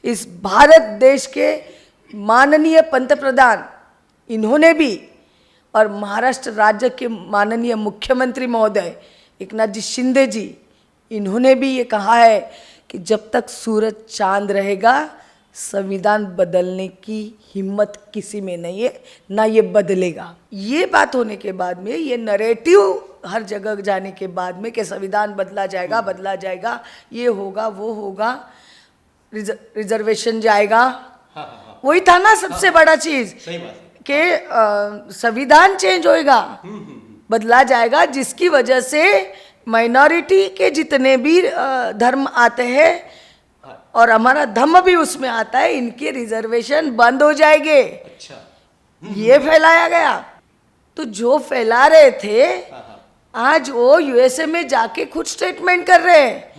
इस भारत देश के माननीय पंतप्रधान इन्होंने भी और महाराष्ट्र राज्य के माननीय मुख्यमंत्री महोदय एकनाथ जी शिंदे जी इन्होंने भी ये कहा है कि जब तक सूरज चांद रहेगा संविधान बदलने की हिम्मत किसी में नहीं है, ना ये बदलेगा। ये बात होने के बाद में, ये नरेटिव हर जगह जाने के बाद में कि संविधान बदला जाएगा, ये होगा वो होगा, रिजर्वेशन जाएगा, वही था ना सबसे बड़ा चीज कि संविधान चेंज होएगा, बदला जाएगा, जिसकी वजह से माइनॉरिटी के जितने भी धर्म आते हैं और हमारा धर्म भी उसमें आता है, इनके रिजर्वेशन बंद हो जाएंगे। अच्छा। ये फैलाया गया। तो जो फैला रहे थे आज वो यूएसए में जाके खुद स्टेटमेंट कर रहे हैं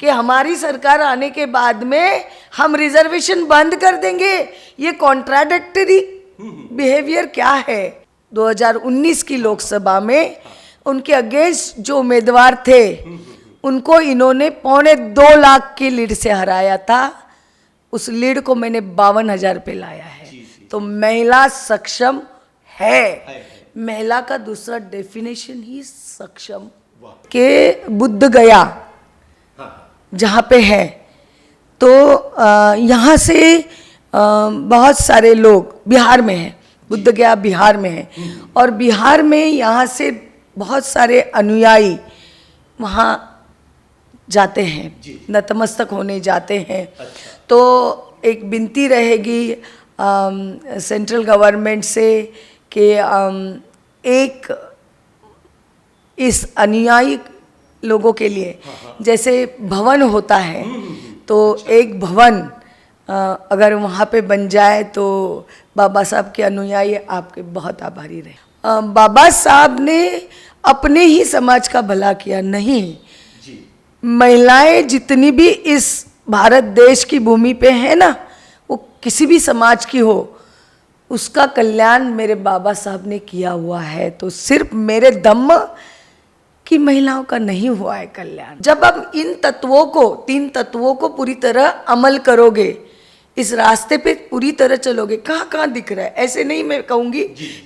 कि हमारी सरकार आने के बाद में हम रिजर्वेशन बंद कर देंगे। ये कॉन्ट्राडिक्टरी बिहेवियर क्या है? 2019 की लोकसभा में उनके अगेंस्ट जो उम्मीदवार थे उनको इन्होंने 2.25 लाख की लीड से हराया था। उस लीड को मैंने 52,000 पे लाया है। तो महिला सक्षम है। महिला का दूसरा डेफिनेशन ही सक्षम के बुद्ध गया जहाँ पे है। तो यहाँ से बहुत सारे लोग बिहार में हैं, बुद्ध गया बिहार में है, और बिहार में यहाँ से बहुत सारे अनुयायी वहाँ जाते हैं, नतमस्तक होने जाते हैं। अच्छा। तो एक विनती रहेगी सेंट्रल गवर्नमेंट से कि एक इस अनुयायी लोगों के लिए जैसे भवन होता है, तो एक भवन अगर वहाँ पे बन जाए तो बाबा साहब के अनुयायी आपके बहुत आभारी रहे। बाबा साहब ने अपने ही समाज का भला किया नहीं, महिलाएं जितनी भी इस भारत देश की भूमि पे है ना, वो किसी भी समाज की हो, उसका कल्याण मेरे बाबा साहब ने किया हुआ है। तो सिर्फ मेरे धम्म की महिलाओं का नहीं हुआ है कल्याण। जब आप इन तत्वों को, 3 तत्वों को पूरी तरह अमल करोगे, इस रास्ते पे पूरी तरह चलोगे, कहाँ कहाँ दिख रहा है, ऐसे नहीं मैं कहूँगी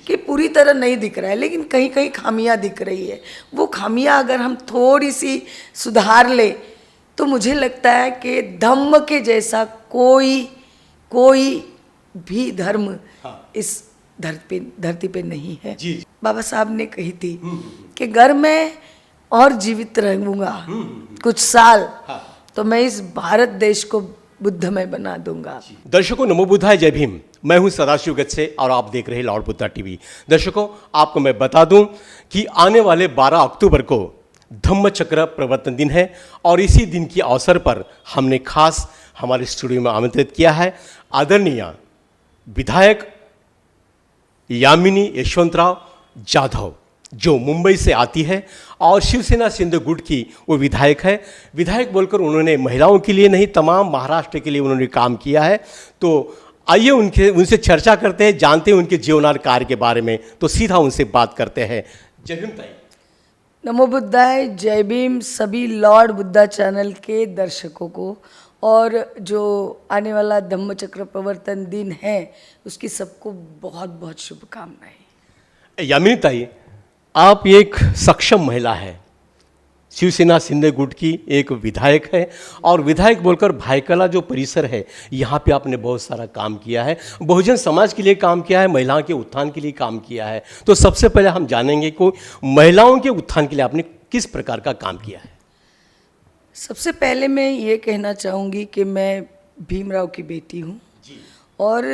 कि पूरी तरह नहीं दिख रहा है, लेकिन कहीं कहीं खामियां दिख रही है। वो खामियां अगर हम थोड़ी सी सुधार ले तो मुझे लगता है कि धम्म के जैसा कोई भी धर्म इस धरती पे नहीं है। बाबा साहब ने कही थी कि अगर मैं और जीवित रहूँगा कुछ साल तो मैं इस भारत देश को बुद्धमय बना दूंगा। दर्शकों, नमो बुद्धाय, जय भीम। मैं हूं सदाशिव गच्छे और आप देख रहे हैं लॉर्ड बुद्धा टीवी। दर्शकों, आपको मैं बता दूं कि आने वाले 12 अक्टूबर को धम्म चक्र प्रवर्तन दिन है और इसी दिन के अवसर पर हमने खास हमारे स्टूडियो में आमंत्रित किया है आदरणीय विधायक यामिनी यशवंतराव जाधव, जो मुंबई से आती है और शिवसेना सिंध गुट की वो विधायक है। विधायक बोलकर उन्होंने महिलाओं के लिए नहीं, तमाम महाराष्ट्र के लिए उन्होंने काम किया है। तो आइए उनसे चर्चा करते हैं, जानते हैं उनके जीवनार कार्य के बारे में। तो सीधा उनसे बात करते हैं। जय भीम ताई। नमो बुद्धाय, जय भीम सभी लॉर्ड बुद्धा चैनल के दर्शकों को, और जो आने वाला धम्म चक्र प्रवर्तन दिन है उसकी सबको बहुत बहुत शुभकामनाएं। यामिनी ताई, आप एक सक्षम महिला है, शिवसेना सिंध गुट की एक विधायक है, और विधायक बोलकर भाईकला जो परिसर है यहाँ पे आपने बहुत सारा काम किया है, बहुजन समाज के लिए काम किया है, महिलाओं के उत्थान के लिए काम किया है। तो सबसे पहले हम जानेंगे कि महिलाओं के उत्थान के लिए आपने किस प्रकार का काम किया है। सबसे पहले मैं ये कहना चाहूँगी कि मैं भीमराव की बेटी हूँ, और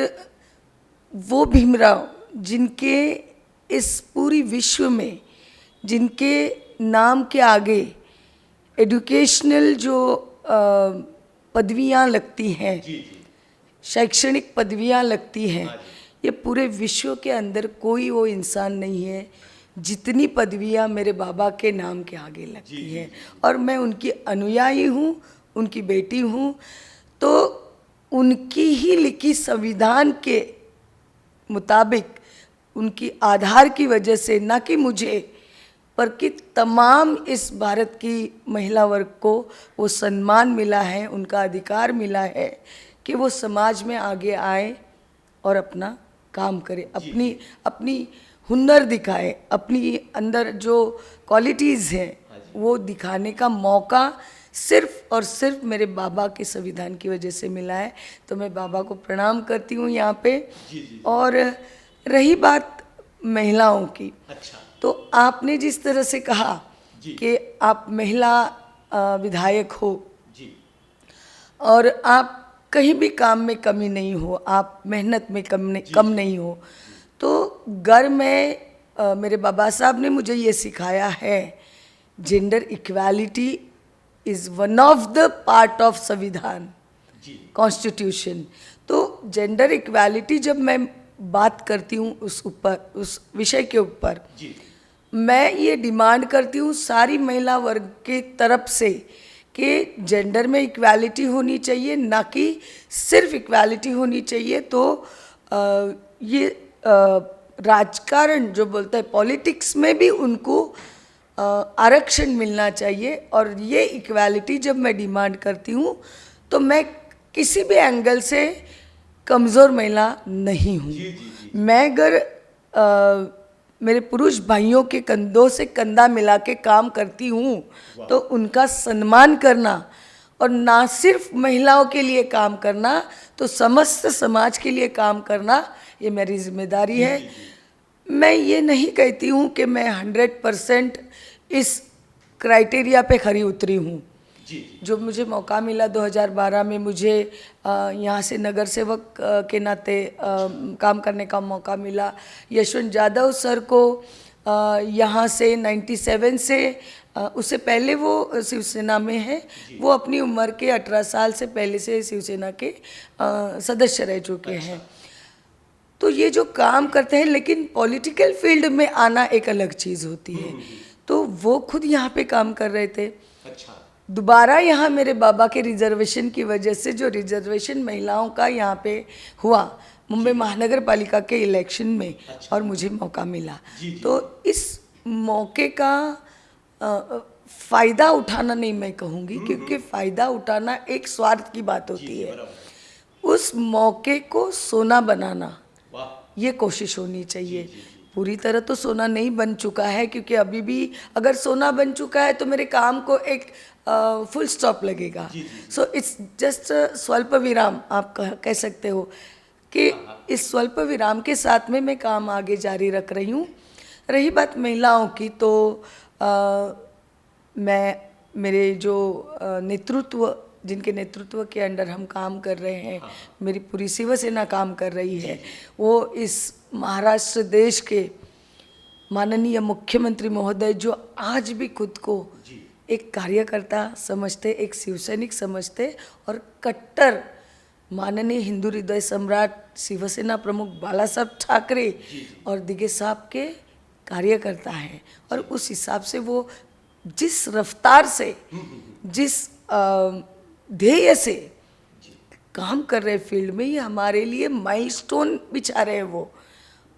वो भीमराव जिनके इस पूरी विश्व में, जिनके नाम के आगे एजुकेशनल जो पदवियाँ लगती हैं, शैक्षणिक पदवियाँ लगती हैं, ये पूरे विश्व के अंदर कोई वो इंसान नहीं है जितनी पदवियाँ मेरे बाबा के नाम के आगे लगती है। और मैं उनकी अनुयायी हूँ, उनकी बेटी हूँ। तो उनकी ही लिखी संविधान के मुताबिक, उनकी आधार की वजह से, ना कि मुझे, पर कि तमाम इस भारत की महिला वर्ग को वो सम्मान मिला है, उनका अधिकार मिला है कि वो समाज में आगे आए और अपना काम करे, अपनी हुनर दिखाए, अपनी अंदर जो क्वालिटीज़ हैं वो दिखाने का मौका सिर्फ और सिर्फ मेरे बाबा के संविधान की वजह से मिला है। तो मैं बाबा को प्रणाम करती हूँ यहाँ पे। और रही बात महिलाओं की, अच्छा, तो आपने जिस तरह से कहा कि आप महिला विधायक हो जी, और आप कहीं भी काम में कमी नहीं हो, आप मेहनत में कम नहीं हो, तो घर में मेरे बाबा साहब ने मुझे ये सिखाया है, gender equality is one of the part of संविधान, कॉन्स्टिट्यूशन। तो जेंडर इक्वालिटी जब मैं बात करती हूँ उस विषय के ऊपर, मैं ये डिमांड करती हूँ सारी महिला वर्ग के तरफ से कि जेंडर में इक्वालिटी होनी चाहिए, ना कि सिर्फ इक्वालिटी होनी चाहिए। तो ये राजकारण जो बोलता है, पॉलिटिक्स में भी उनको आरक्षण मिलना चाहिए। और ये इक्वालिटी जब मैं डिमांड करती हूँ तो मैं किसी भी एंगल से कमज़ोर महिला नहीं हूँ। मैं अगर मेरे पुरुष भाइयों के कंधों से कंधा मिला के काम करती हूँ तो उनका सम्मान करना, और ना सिर्फ महिलाओं के लिए काम करना, तो समस्त समाज के लिए काम करना, ये मेरी जिम्मेदारी है। मैं ये नहीं कहती हूँ कि मैं 100% इस क्राइटेरिया पे खरी उतरी हूँ। जो मुझे मौका मिला 2012 में, मुझे यहाँ से नगर सेवक के नाते काम करने का मौका मिला। यशवंत यादव सर को यहाँ से 97 से, उससे पहले वो शिवसेना में है, वो अपनी उम्र के 18 साल से पहले से शिवसेना के सदस्य रह चुके हैं। तो ये जो काम करते हैं, लेकिन पॉलिटिकल फील्ड में आना एक अलग चीज़ होती है। तो वो खुद यहाँ पे काम कर रहे थे। अच्छा, दोबारा यहाँ मेरे बाबा के रिजर्वेशन की वजह से, जो रिजर्वेशन महिलाओं का यहाँ पे हुआ मुंबई महानगर पालिका के इलेक्शन में, और मुझे मौका मिला, तो इस मौके का फ़ायदा उठाना नहीं मैं कहूँगी, क्योंकि फ़ायदा उठाना एक स्वार्थ की बात होती है। उस मौके को सोना बनाना, ये कोशिश होनी चाहिए। पूरी तरह तो सोना नहीं बन चुका है, क्योंकि अभी भी अगर सोना बन चुका है तो मेरे काम को एक फुल स्टॉप लगेगा। सो इट्स जस्ट स्वल्प विराम, आप कह सकते हो कि इस स्वल्प विराम के साथ में मैं काम आगे जारी रख रही हूँ। रही बात महिलाओं की, तो मैं मेरे जो नेतृत्व, जिनके नेतृत्व के अंडर हम काम कर रहे हैं, मेरी पूरी शिवसेना काम कर रही है, वो इस महाराष्ट्र देश के माननीय मुख्यमंत्री महोदय, जो आज भी खुद को एक कार्यकर्ता समझते, एक शिवसैनिक समझते, और कट्टर माननीय हिंदू हृदय सम्राट शिवसेना प्रमुख बाला साहब ठाकरे और दिगे साहब के कार्यकर्ता हैं। और उस हिसाब से वो जिस रफ्तार से, जिस ध्येय से काम कर रहे फील्ड में, ये हमारे लिए माइलस्टोन बिछा रहे हैं। वो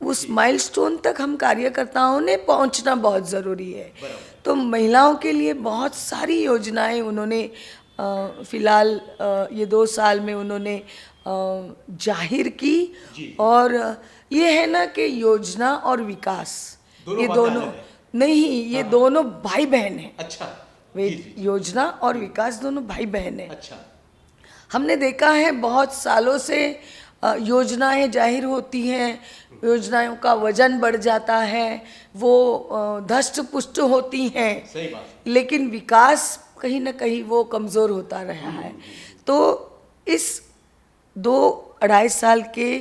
उस माइलस्टोन तक हम कार्यकर्ताओं ने पहुंचना बहुत ज़रूरी है। तो महिलाओं के लिए बहुत सारी योजनाएं उन्होंने फिलहाल ये 2 साल में उन्होंने जाहिर की। और ये है ना कि योजना और विकास, ये दोनों नहीं, ये दोनों भाई बहन हैं। अच्छा, वे योजना और विकास दोनों भाई बहन हैं। अच्छा, हमने देखा है बहुत सालों से योजनाएं जाहिर होती हैं, योजनाओं का वजन बढ़ जाता है, वो धष्ट पुष्ट होती हैं, सही बात, लेकिन विकास कहीं ना कहीं वो कमज़ोर होता रहा है। तो इस 2-2.5 साल के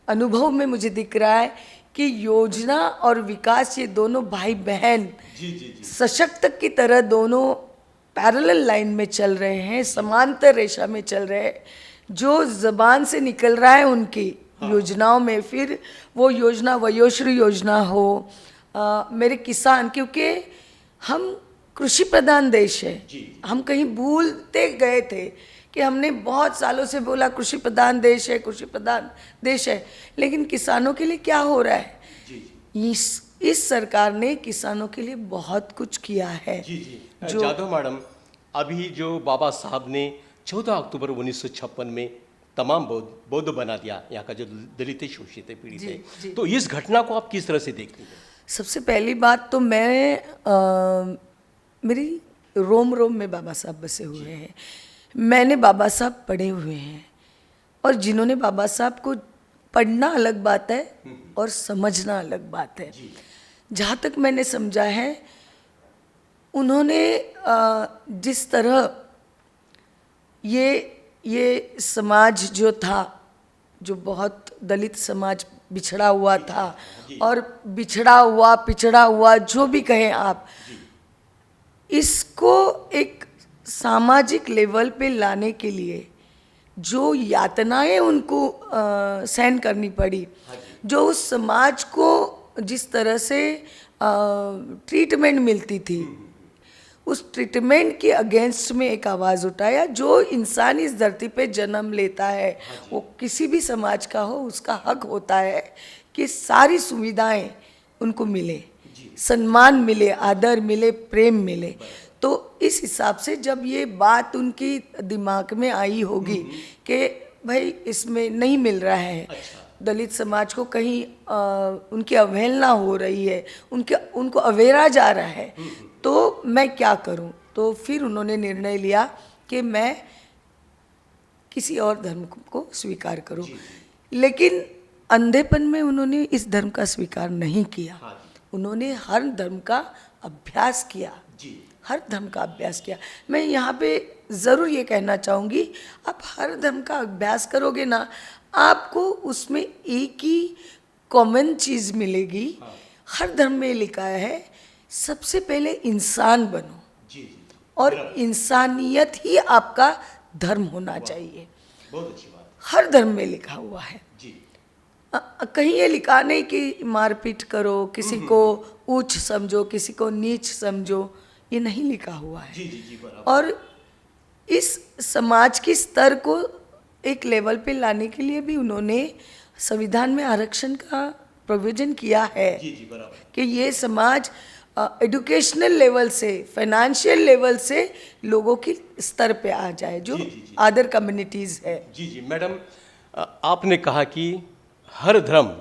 अनुभव में मुझे दिख रहा है कि योजना और विकास, ये दोनों भाई बहन सशक्त की तरह दोनों पैरेलल लाइन में चल रहे हैं, समांतर रेखा में चल रहे हैं। जो जबान से निकल रहा है उनकी योजनाओं में, फिर वो योजना वयोश्री योजना हो, मेरे किसान, क्योंकि हम कृषि प्रधान देश है। हम कहीं भूलते गए थे कि हमने बहुत सालों से बोला कृषि प्रधान देश है, कृषि प्रधान देश है, लेकिन किसानों के लिए क्या हो रहा है? इस सरकार ने किसानों के लिए बहुत कुछ किया है। जाधव मैडम, अभी जो बाबा साहब ने 14 अक्टूबर 1956 में तमाम बौद्ध बना दिया, यहाँ का जो दलित है, शोषित है, पीड़ित जी, है। जी। तो इस घटना को आप किस तरह से देखती हैं? सबसे पहली बात तो मेरी रोम रोम में बाबा साहब बसे हुए हैं। मैंने बाबा साहब पढ़े हुए हैं, और जिन्होंने बाबा साहब को पढ़ना अलग बात है और समझना अलग बात है। जहाँ तक मैंने समझा है, उन्होंने जिस तरह ये समाज जो था, जो बहुत दलित समाज बिछड़ा हुआ था, और बिछड़ा हुआ पिछड़ा हुआ जो भी कहें आप, इसको एक सामाजिक लेवल पे लाने के लिए जो यातनाएं उनको सहन करनी पड़ी, जो उस समाज को जिस तरह से ट्रीटमेंट मिलती थी, उस ट्रीटमेंट के अगेंस्ट में एक आवाज़ उठाया। जो इंसान इस धरती पे जन्म लेता है, वो किसी भी समाज का हो, उसका हक होता है कि सारी सुविधाएं उनको मिले, सम्मान मिले, आदर मिले, प्रेम मिले। तो इस हिसाब से जब ये बात उनकी दिमाग में आई होगी कि भाई इसमें नहीं मिल रहा है, दलित समाज को कहीं उनकी अवहेलना हो रही है, उनको अवेरा जा रहा है, तो मैं क्या करूं। तो फिर उन्होंने निर्णय लिया कि मैं किसी और धर्म को स्वीकार करूं। लेकिन अंधेपन में उन्होंने इस धर्म का स्वीकार नहीं किया। उन्होंने हर धर्म का अभ्यास किया, हर धर्म का अभ्यास किया। मैं यहाँ पे ज़रूर ये कहना चाहूँगी, आप हर धर्म का अभ्यास करोगे ना, आपको उसमें एक ही कॉमन चीज़ मिलेगी। हर धर्म में लिखा है, सबसे पहले इंसान बनो, और इंसानियत ही आपका धर्म होना चाहिए। बहुत अच्छी बात। हर धर्म में लिखा हुआ है। कहीं ये लिखा नहीं कि मारपीट करो, किसी को ऊंच समझो, किसी को नीच समझो, ये नहीं लिखा हुआ है। और इस समाज के स्तर को एक लेवल पे लाने के लिए भी उन्होंने संविधान में आरक्षण का प्रोविजन किया है कि ये समाज एजुकेशनल लेवल से, फाइनेंशियल लेवल से लोगों के स्तर पे आ जाए, जो अदर कम्युनिटीज़ है। जी मैडम, आपने कहा कि हर धर्म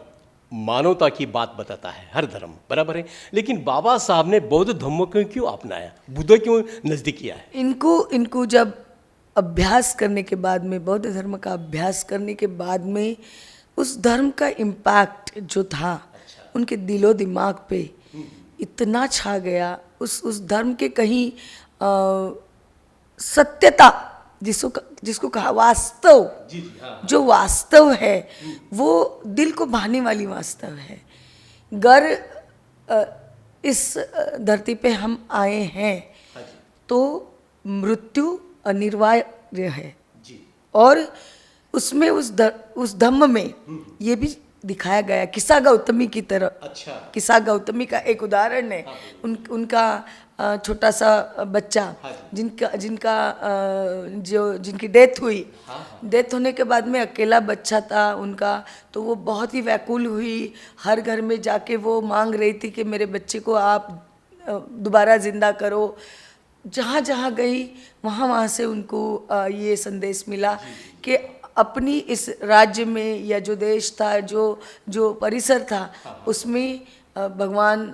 मानवता की बात बताता है, हर धर्म बराबर है, लेकिन बाबा साहब ने बौद्ध धर्म को क्यों अपनाया, बुद्ध क्यों नज़दीक किया है? इनको जब अभ्यास करने के बाद में, बौद्ध धर्म का अभ्यास करने के बाद में, उस धर्म का इम्पैक्ट जो था उनके दिलो दिमाग पे इतना छा गया, उस धर्म के कहीं सत्यता, जिसको कहा वास्तव, जो वास्तव है वो दिल को भाने वाली वास्तव है। अगर इस धरती पे हम आए हैं तो मृत्यु अनिवार्य है, और उसमें उस धम्म में ये भी दिखाया गया, किस्सा गौतमी की तरह। किस्सा गौतमी का एक उदाहरण है। उनका छोटा सा बच्चा, जिनकी डेथ हुई, डेथ होने के बाद में अकेला बच्चा था उनका, तो वो बहुत ही व्याकुल हुई। हर घर में जाके वो मांग रही थी कि मेरे बच्चे को आप दोबारा जिंदा करो। जहाँ जहाँ गई वहाँ से उनको ये संदेश मिला कि अपनी इस राज्य में या जो देश था, जो परिसर था, उसमें भगवान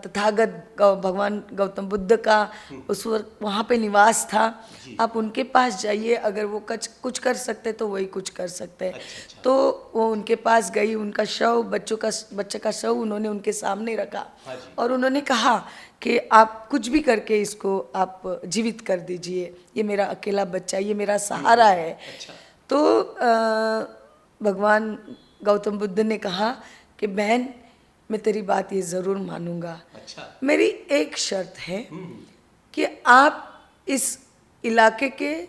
तथागत भगवान गौतम बुद्ध का उस वक्त वहाँ पे निवास था। आप उनके पास जाइए, अगर वो कुछ कर सकते तो वही कुछ कर सकते। तो वो उनके पास गई, उनका शव, बच्चे का शव उन्होंने उनके सामने रखा, और उन्होंने कहा कि आप कुछ भी करके इसको आप जीवित कर दीजिए, ये मेरा अकेला बच्चा, ये मेरा सहारा है। तो भगवान गौतम बुद्ध ने कहा कि बहन, मैं तेरी बात ये ज़रूर मानूंगा। मेरी एक शर्त है कि आप इस इलाके के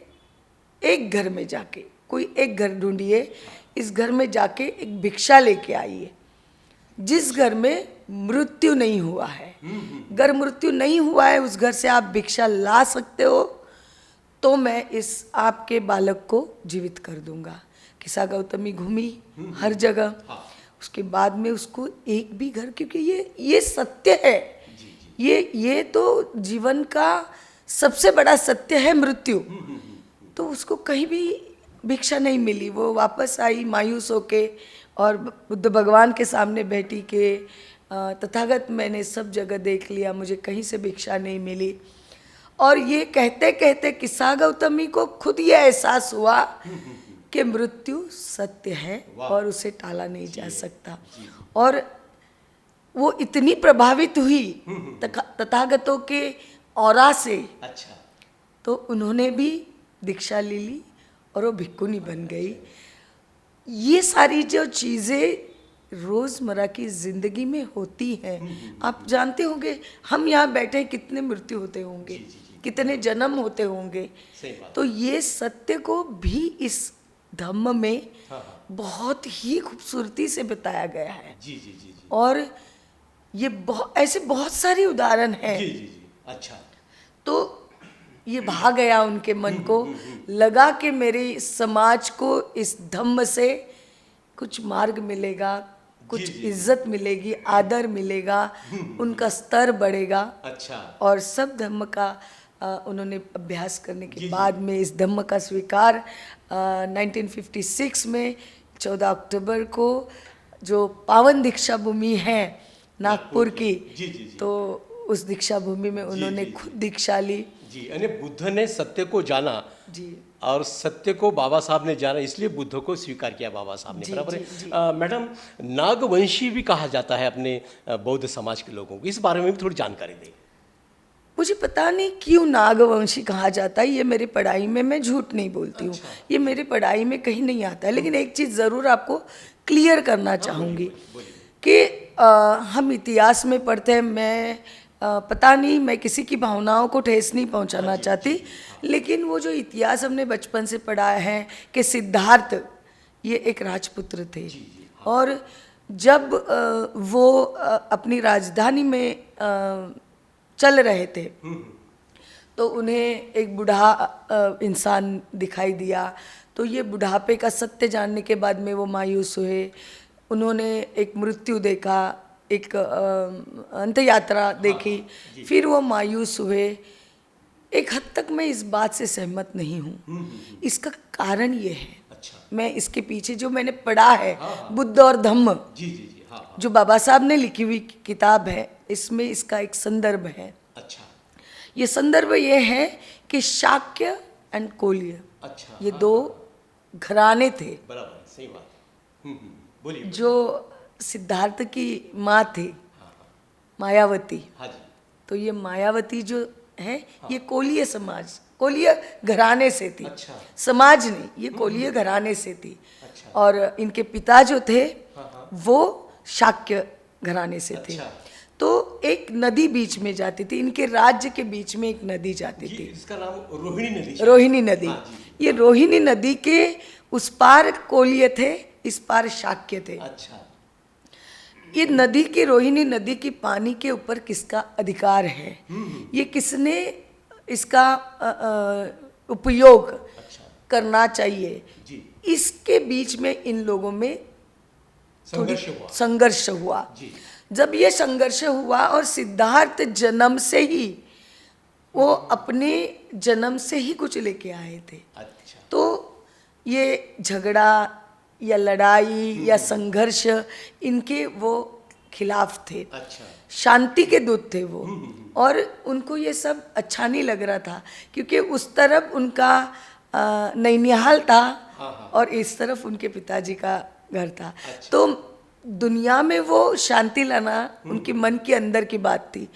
एक घर में जाके, कोई एक घर ढूंढिए, इस घर में जाके एक भिक्षा लेके आइए, जिस घर में मृत्यु नहीं हुआ है। अगर मृत्यु नहीं हुआ है, उस घर से आप भिक्षा ला सकते हो, तो मैं इस आपके बालक को जीवित कर दूंगा। किस्सा गौतमी घूमी हर जगह, उसके बाद में उसको एक भी घर, क्योंकि ये सत्य है, ये तो जीवन का सबसे बड़ा सत्य है, मृत्यु। तो उसको कहीं भी भिक्षा नहीं मिली, वो वापस आई मायूस होके और बुद्ध भगवान के सामने बैठी कि तथागत मैंने सब जगह देख लिया, मुझे कहीं से भिक्षा नहीं मिली। और ये कहते कहते किस्सा गौतमी को खुद ये एहसास हुआ कि मृत्यु सत्य है और उसे टाला नहीं जा सकता। और वो इतनी प्रभावित हुई तथागतों के औरा से, अच्छा, तो उन्होंने भी दीक्षा ले ली और वो भिक्खुनी बन गई। ये सारी जो चीज़ें रोज़मर्रा की ज़िंदगी में होती हैं, आप जानते होंगे, हम यहाँ बैठे कितने मृत्यु होते होंगे, कितने जन्म होते होंगे। तो ये सत्य को भी इस धम्म में बहुत ही खूबसूरती से बताया गया है। और ये ऐसे बहुत सारे उदाहरण हैं। अच्छा, तो ये भा गया उनके मन को, लगा कि मेरे समाज को इस धम्म से कुछ मार्ग मिलेगा, कुछ इज्जत मिलेगी, आदर मिलेगा, उनका स्तर बढ़ेगा। अच्छा, और सब धम्म का उन्होंने अभ्यास करने के बाद में इस धम्म का स्वीकार 1956 में 14 अक्टूबर को जो पावन दीक्षा भूमि है नागपुर की, तो उस दीक्षा भूमि में उन्होंने खुद दीक्षा ली। जी, यानी बुद्ध ने सत्य को जाना जी, और सत्य को बाबा साहब ने जाना, इसलिए बुद्ध को स्वीकार किया बाबा साहब ने। बराबर है। मैडम, नागवंशी भी कहा जाता है अपने बौद्ध समाज के लोगों को, इस बारे में भी थोड़ी जानकारी दें। मुझे पता नहीं क्यों नागवंशी कहा जाता है, ये मेरी पढ़ाई में, मैं झूठ नहीं बोलती हूँ, ये मेरी पढ़ाई में कहीं नहीं आता है। लेकिन एक चीज़ ज़रूर आपको क्लियर करना चाहूँगी कि हम इतिहास में पढ़ते हैं, मैं पता नहीं, मैं किसी की भावनाओं को ठेस नहीं पहुंचाना चाहती, लेकिन वो जो इतिहास हमने बचपन से पढ़ा है कि सिद्धार्थ ये एक राजपुत्र थे, और जब वो अपनी राजधानी में चल रहे थे तो उन्हें एक बूढ़ा इंसान दिखाई दिया। तो ये बुढ़ापे का सत्य जानने के बाद में वो मायूस हुए, उन्होंने एक मृत्यु देखा, एक अंत यात्रा देखी, फिर वो मायूस हुए। एक हद तक मैं इस बात से सहमत नहीं हूँ। इसका कारण ये है, मैं इसके पीछे जो मैंने पढ़ा है बुद्ध और धम्म, जो बाबा साहब ने लिखी हुई किताब है, इसमें इसका एक संदर्भ है। अच्छा, ये संदर्भ ये है कि शाक्य एंड कोल्य, अच्छा, ये दो घराने थे। बराबर, सही बात। बोलिए। जो सिद्धार्थ की माँ थी मायावती, हाँ जी, तो ये मायावती जो है ये कोलीय समाज, कोलीय घराने से थी। अच्छा, समाज नहीं, ये कोलीय घराने से थी। अच्छा, और इनके पिता जो थे वो शाक्य घराने से थे। अच्छा, तो एक नदी बीच में जाती थी, इनके राज्य के बीच में एक नदी जाती थी, इसका नाम रोहिणी नदी। रोहिणी नदी। ये रोहिणी नदी के उस पार कोलीय थे, इस पार शाक्य थे। अच्छा, ये नदी की, रोहिणी नदी की पानी के ऊपर किसका अधिकार है, ये किसने इसका उपयोग करना चाहिए, इसके बीच में इन लोगों में संघर्ष हुआ। जब ये संघर्ष हुआ और सिद्धार्थ जन्म से ही, वो अपने जन्म से ही कुछ लेके आए थे। अच्छा, तो ये झगड़ा या लड़ाई या संघर्ष इनके वो खिलाफ थे। अच्छा, शांति के दूत थे वो, और उनको ये सब अच्छा नहीं लग रहा था, क्योंकि उस तरफ उनका नैनिहाल था और इस तरफ उनके पिताजी का घर था। तो दुनिया में वो शांति लाना उनके मन के अंदर की बात थी।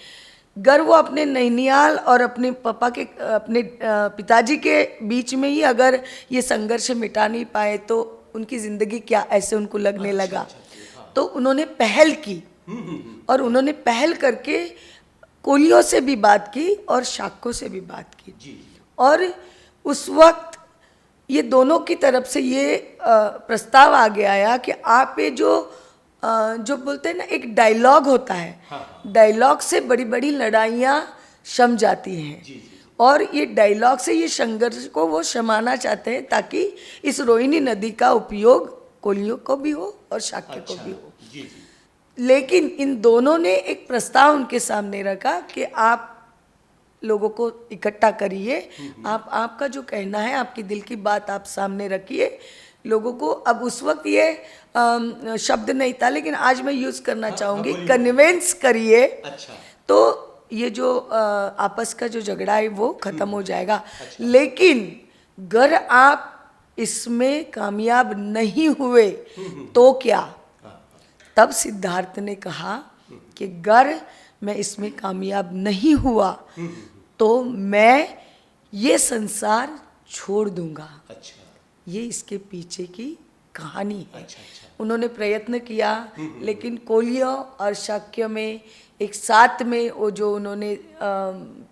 अगर वो अपने नैनिहाल और अपने पापा के, अपने पिताजी के बीच में ही अगर ये संघर्ष मिटा नहीं पाए तो उनकी ज़िंदगी क्या, ऐसे उनको लगने लगा। तो उन्होंने पहल की, और उन्होंने पहल करके कोलियों से भी बात की और शाक्यों से भी बात की। और उस वक्त ये दोनों की तरफ से ये प्रस्ताव आगे आया कि आप ये जो बोलते हैं ना, एक डायलॉग होता है, डायलॉग से बड़ी बड़ी लड़ाइयाँ शम जाती हैं। और ये डायलॉग से ये संघर्ष को वो शमाना चाहते हैं, ताकि इस रोहिणी नदी का उपयोग कोलियों को भी हो और शाक्य को भी हो। लेकिन इन दोनों ने एक प्रस्ताव उनके सामने रखा कि आप लोगों को इकट्ठा करिए। आप आपका जो कहना है, आपकी दिल की बात आप सामने रखिए लोगों को। अब उस वक्त ये शब्द नहीं था, लेकिन आज मैं यूज करना चाहूंगी, कन्विंस करिए। अच्छा। तो ये जो आपस का जो झगड़ा है वो खत्म हो जाएगा। लेकिन अगर आप इसमें कामयाब नहीं हुए तो क्या? तब सिद्धार्थ ने कहा कि अगर मैं इसमें कामयाब नहीं हुआ तो मैं ये संसार छोड़ दूंगा। अच्छा। ये इसके पीछे की कहानी है। अच्छा, अच्छा। उन्होंने प्रयत्न किया, लेकिन कोलिया और शाक्य में एक साथ में वो जो उन्होंने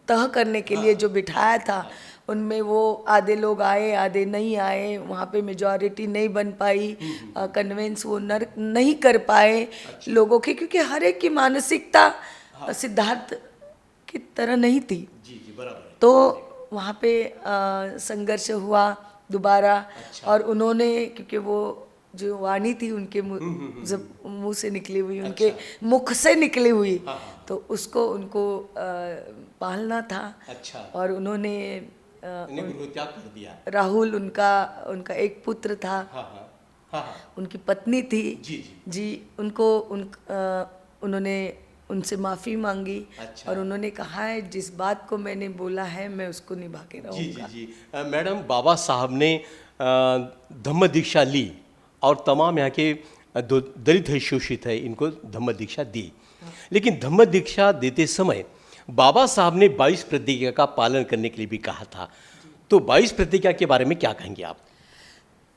तह करने के लिए जो बिठाया था, उनमें वो आधे लोग आए, आधे नहीं आए, वहाँ पे मेजॉरिटी नहीं बन पाई, कन्विंस वो नहीं कर पाए लोगों की, क्योंकि हर एक की मानसिकता सिद्धार्थ की तरह नहीं थी। जी जी, बराबर है। तो वहाँ पे संघर्ष हुआ दोबारा। अच्छा। और उन्होंने, क्योंकि वो जो वाणी थी उनके जब मुंह से निकली हुई, उनके मुख से निकली हुई, तो उसको उनको पालना था। अच्छा। और उन्होंने त्याग कर दिया। राहुल उनका एक पुत्र था, हाँ हाँ हाँ हाँ। उनकी पत्नी थी। जी जी जी, उन्होंने उनसे माफ़ी मांगी। अच्छा। और उन्होंने कहा है जिस बात को मैंने बोला है मैं उसको निभा के जी रहूँगा। जी जी। मैडम, बाबा साहब ने धम्म दीक्षा ली और तमाम यहाँ के जो दलित है, शोषित है, इनको धम्म दीक्षा दी। लेकिन धम्म दीक्षा देते समय बाबा साहब ने 22 प्रतिज्ञा का पालन करने के लिए भी कहा था। तो 22 प्रतिज्ञा के बारे में क्या कहेंगे आप?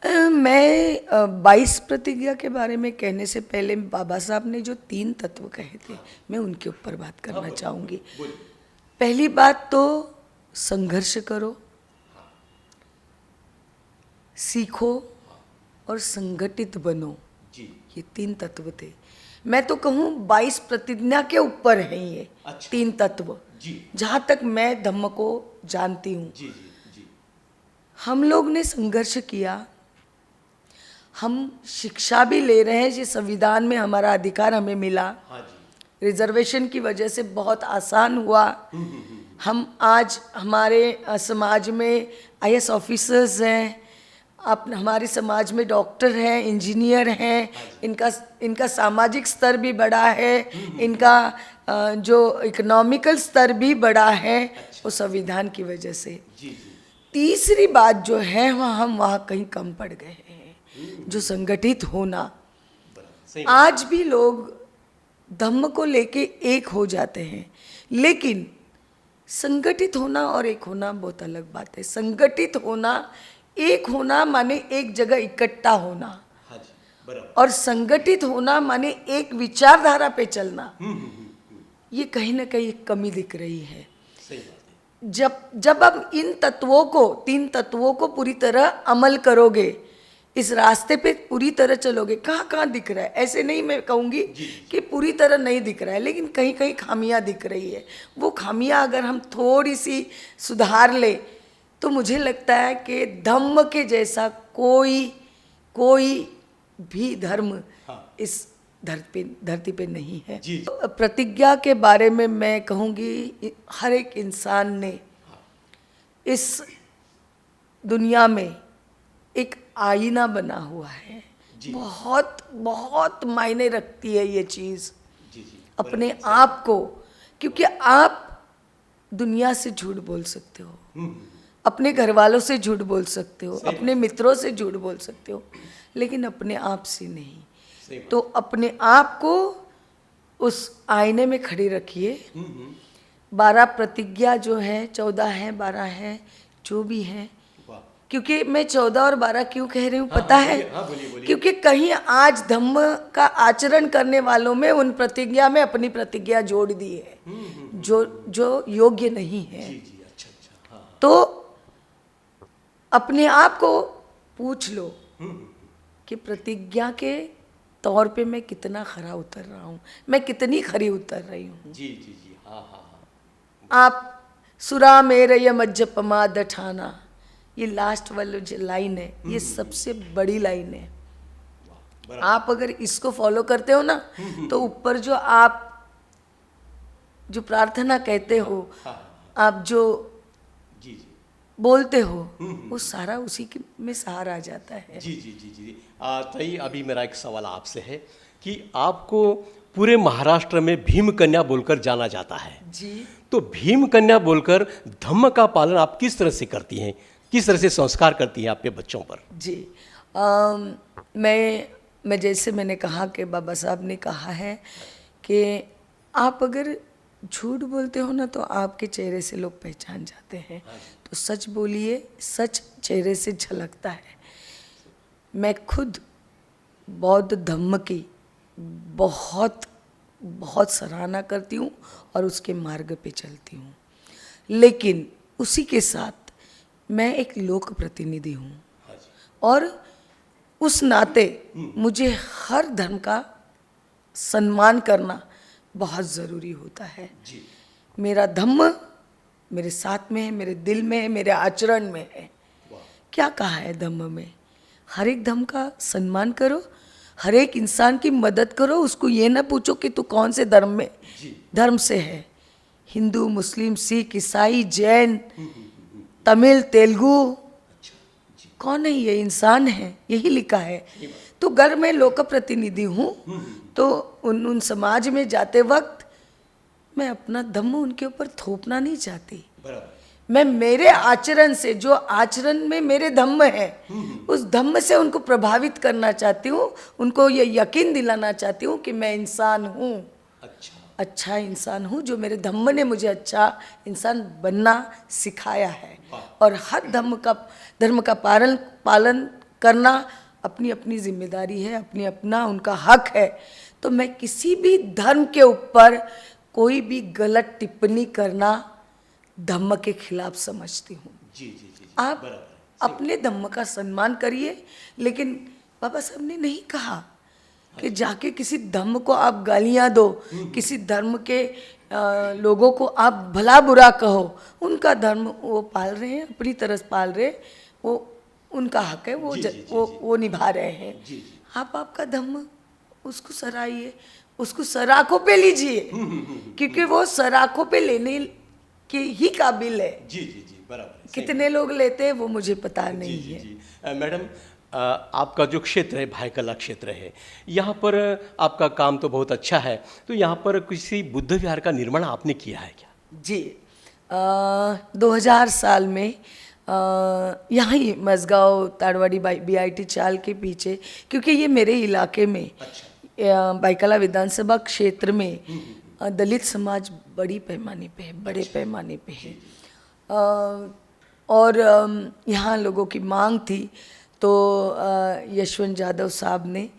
मैं 22 प्रतिज्ञा के बारे में कहने से पहले बाबा साहब ने जो 3 तत्व कहे थे, मैं उनके ऊपर बात करना चाहूँगी। पहली बात तो संघर्ष करो, सीखो और संगठित बनो। जी। ये 3 तत्व थे। मैं तो कहूँ 22 प्रतिज्ञा के ऊपर हैं ये। अच्छा। 3 तत्व, जी जहाँ तक मैं धम्म को जानती हूँ। जी जी जी। हम लोग ने संघर्ष किया, हम शिक्षा भी ले रहे हैं, ये संविधान में हमारा अधिकार हमें मिला। हाँ जी। रिजर्वेशन की वजह से बहुत आसान हुआ। हम आज हमारे समाज में आईएएस ऑफिसर्स हैं, हमारे समाज में डॉक्टर हैं, इंजीनियर हैं। इनका सामाजिक स्तर भी बढ़ा है, इनका जो इकोनॉमिकल स्तर भी बढ़ा है। अच्छा। वो संविधान की वजह से। जी जी। तीसरी बात जो है, हम वहाँ कहीं कम पड़ गए हैं, जो संगठित होना। सही। आज भी लोग धम्म को लेके एक हो जाते हैं, लेकिन संगठित होना और एक होना बहुत अलग बात है। संगठित होना, एक होना माने एक जगह इकट्ठा होना। हाँ जी, बराबर। और संगठित होना माने एक विचारधारा पे चलना। ये कहीं ना कहीं एक कमी दिख रही है। सही बात है। जब आप इन तत्वों को, 3 तत्वों को पूरी तरह अमल करोगे, इस रास्ते पे पूरी तरह चलोगे, कहाँ कहाँ दिख रहा है, ऐसे नहीं मैं कहूँगी कि पूरी तरह नहीं दिख रहा है, लेकिन कहीं कहीं खामियां दिख रही है। वो खामियां अगर हम थोड़ी सी सुधार ले तो मुझे लगता है कि धम्म के जैसा कोई भी धर्म इस धरती पे नहीं है। जी। तो प्रतिज्ञा के बारे में मैं कहूँगी, हर एक इंसान ने इस दुनिया में एक आईना बना हुआ है। बहुत बहुत मायने रखती है ये चीज़ जी जी। अपने आप को, क्योंकि आप दुनिया से झूठ बोल सकते हो, अपने घर वालों से झूठ बोल सकते हो, अपने मित्रों से झूठ बोल सकते हो, लेकिन अपने आप से नहीं। तो अपने आप को उस आईने में खड़ी रखिए। 12 प्रतिज्ञा जो है, 14 है, 12 है, जो भी है। क्योंकि मैं 14 और 12 क्यों कह रही हूँ पता है? बोलिए। क्योंकि कहीं आज धम्म का आचरण करने वालों में उन प्रतिज्ञा में अपनी प्रतिज्ञा जोड़ दी है, जो योग्य नहीं है। जी जी। अच्छा अच्छा। हाँ। तो अपने आप को पूछ लो कि प्रतिज्ञा के तौर पे मैं कितना खरा उतर रहा हूँ, मैं कितनी खरी उतर रही हूँ। जी जी जी। हाँ हाँ हाँ। आप सुरा मेरे मज्जपमा दठाना, ये लास्ट वाली जो लाइन है, ये सबसे बड़ी लाइन है। आप अगर इसको फॉलो करते हो ना, तो ऊपर जो आप जो प्रार्थना कहते हो, आप जो जी जी बोलते हो वो सारा उसी में सहारा आ जाता है। जी जी जी जी ताई, अभी मेरा एक सवाल आपसे है कि आपको पूरे महाराष्ट्र में भीम कन्या बोलकर जाना जाता है, जी तो भीम कन्या बोलकर धम्म का पालन आप किस तरह से करती हैं, किस तरह से संस्कार करती हैं आपके बच्चों पर? जी मैं जैसे मैंने कहा कि बाबा साहब ने कहा है कि आप अगर झूठ बोलते हो ना तो आपके चेहरे से लोग पहचान जाते हैं, तो सच बोलिए, सच चेहरे से झलकता है। मैं खुद बौद्ध धम्म की बहुत बहुत सराहना करती हूँ और उसके मार्ग पे चलती हूँ, लेकिन उसी के साथ मैं एक लोक प्रतिनिधि हूँ और उस नाते मुझे हर धर्म का सम्मान करना बहुत ज़रूरी होता है। मेरा धम्म मेरे साथ में है, मेरे दिल में है, मेरे आचरण में है। क्या कहा है धम्म में? हर एक धर्म का सम्मान करो, हर एक इंसान की मदद करो, उसको ये ना पूछो कि तू कौन से धर्म से है, हिंदू, मुस्लिम, सिख, ईसाई, जैन, तमिल, तेलुगु, कौन है ये? इंसान है, यही लिखा है। तो अगर मैं लोक प्रतिनिधि हूँ तो उन समाज में जाते वक्त मैं अपना धम्म उनके ऊपर थोपना नहीं चाहती। मैं मेरे आचरण से, जो आचरण में मेरे धम्म है, उस धम्म से उनको प्रभावित करना चाहती हूँ, उनको ये यकीन दिलाना चाहती हूँ कि मैं इंसान हूँ, अच्छा इंसान हूँ, जो मेरे धम्म ने मुझे अच्छा इंसान बनना सिखाया है। और हर धर्म का पालन करना अपनी अपनी जिम्मेदारी है, अपनी अपना उनका हक है। तो मैं किसी भी धर्म के ऊपर कोई भी गलत टिप्पणी करना धम्म के खिलाफ समझती हूँ। आप अपने धम्म का सम्मान करिए, लेकिन बाबा साहब ने नहीं कहा कि जाके किसी धर्म को आप गालियाँ दो, किसी धर्म के लोगों को आप भला बुरा कहो। उनका धर्म वो पाल रहे हैं, अपनी तरह पाल रहे, वो उनका हक है, वो निभा रहे हैं। आप आपका धर्म उसको सराहिए, उसको सराखों पे लीजिए, क्योंकि वो सराखों पे लेने के ही काबिल है। बराबर। कितने लोग लेते हैं वो मुझे पता नहीं है। मैडम, आपका जो क्षेत्र है भायखला क्षेत्र है, यहाँ पर आपका काम तो बहुत अच्छा है, तो यहाँ पर किसी बुद्ध विहार का निर्माण आपने किया है क्या? जी 2000 साल में यहाँ ही मसगांव ताड़वाड़ी BIT चाल के पीछे, क्योंकि ये मेरे इलाके में भायखला विधानसभा क्षेत्र में दलित समाज बड़े पैमाने पे है और यहाँ लोगों की मांग थी, तो यशवंत जाधव साहब ने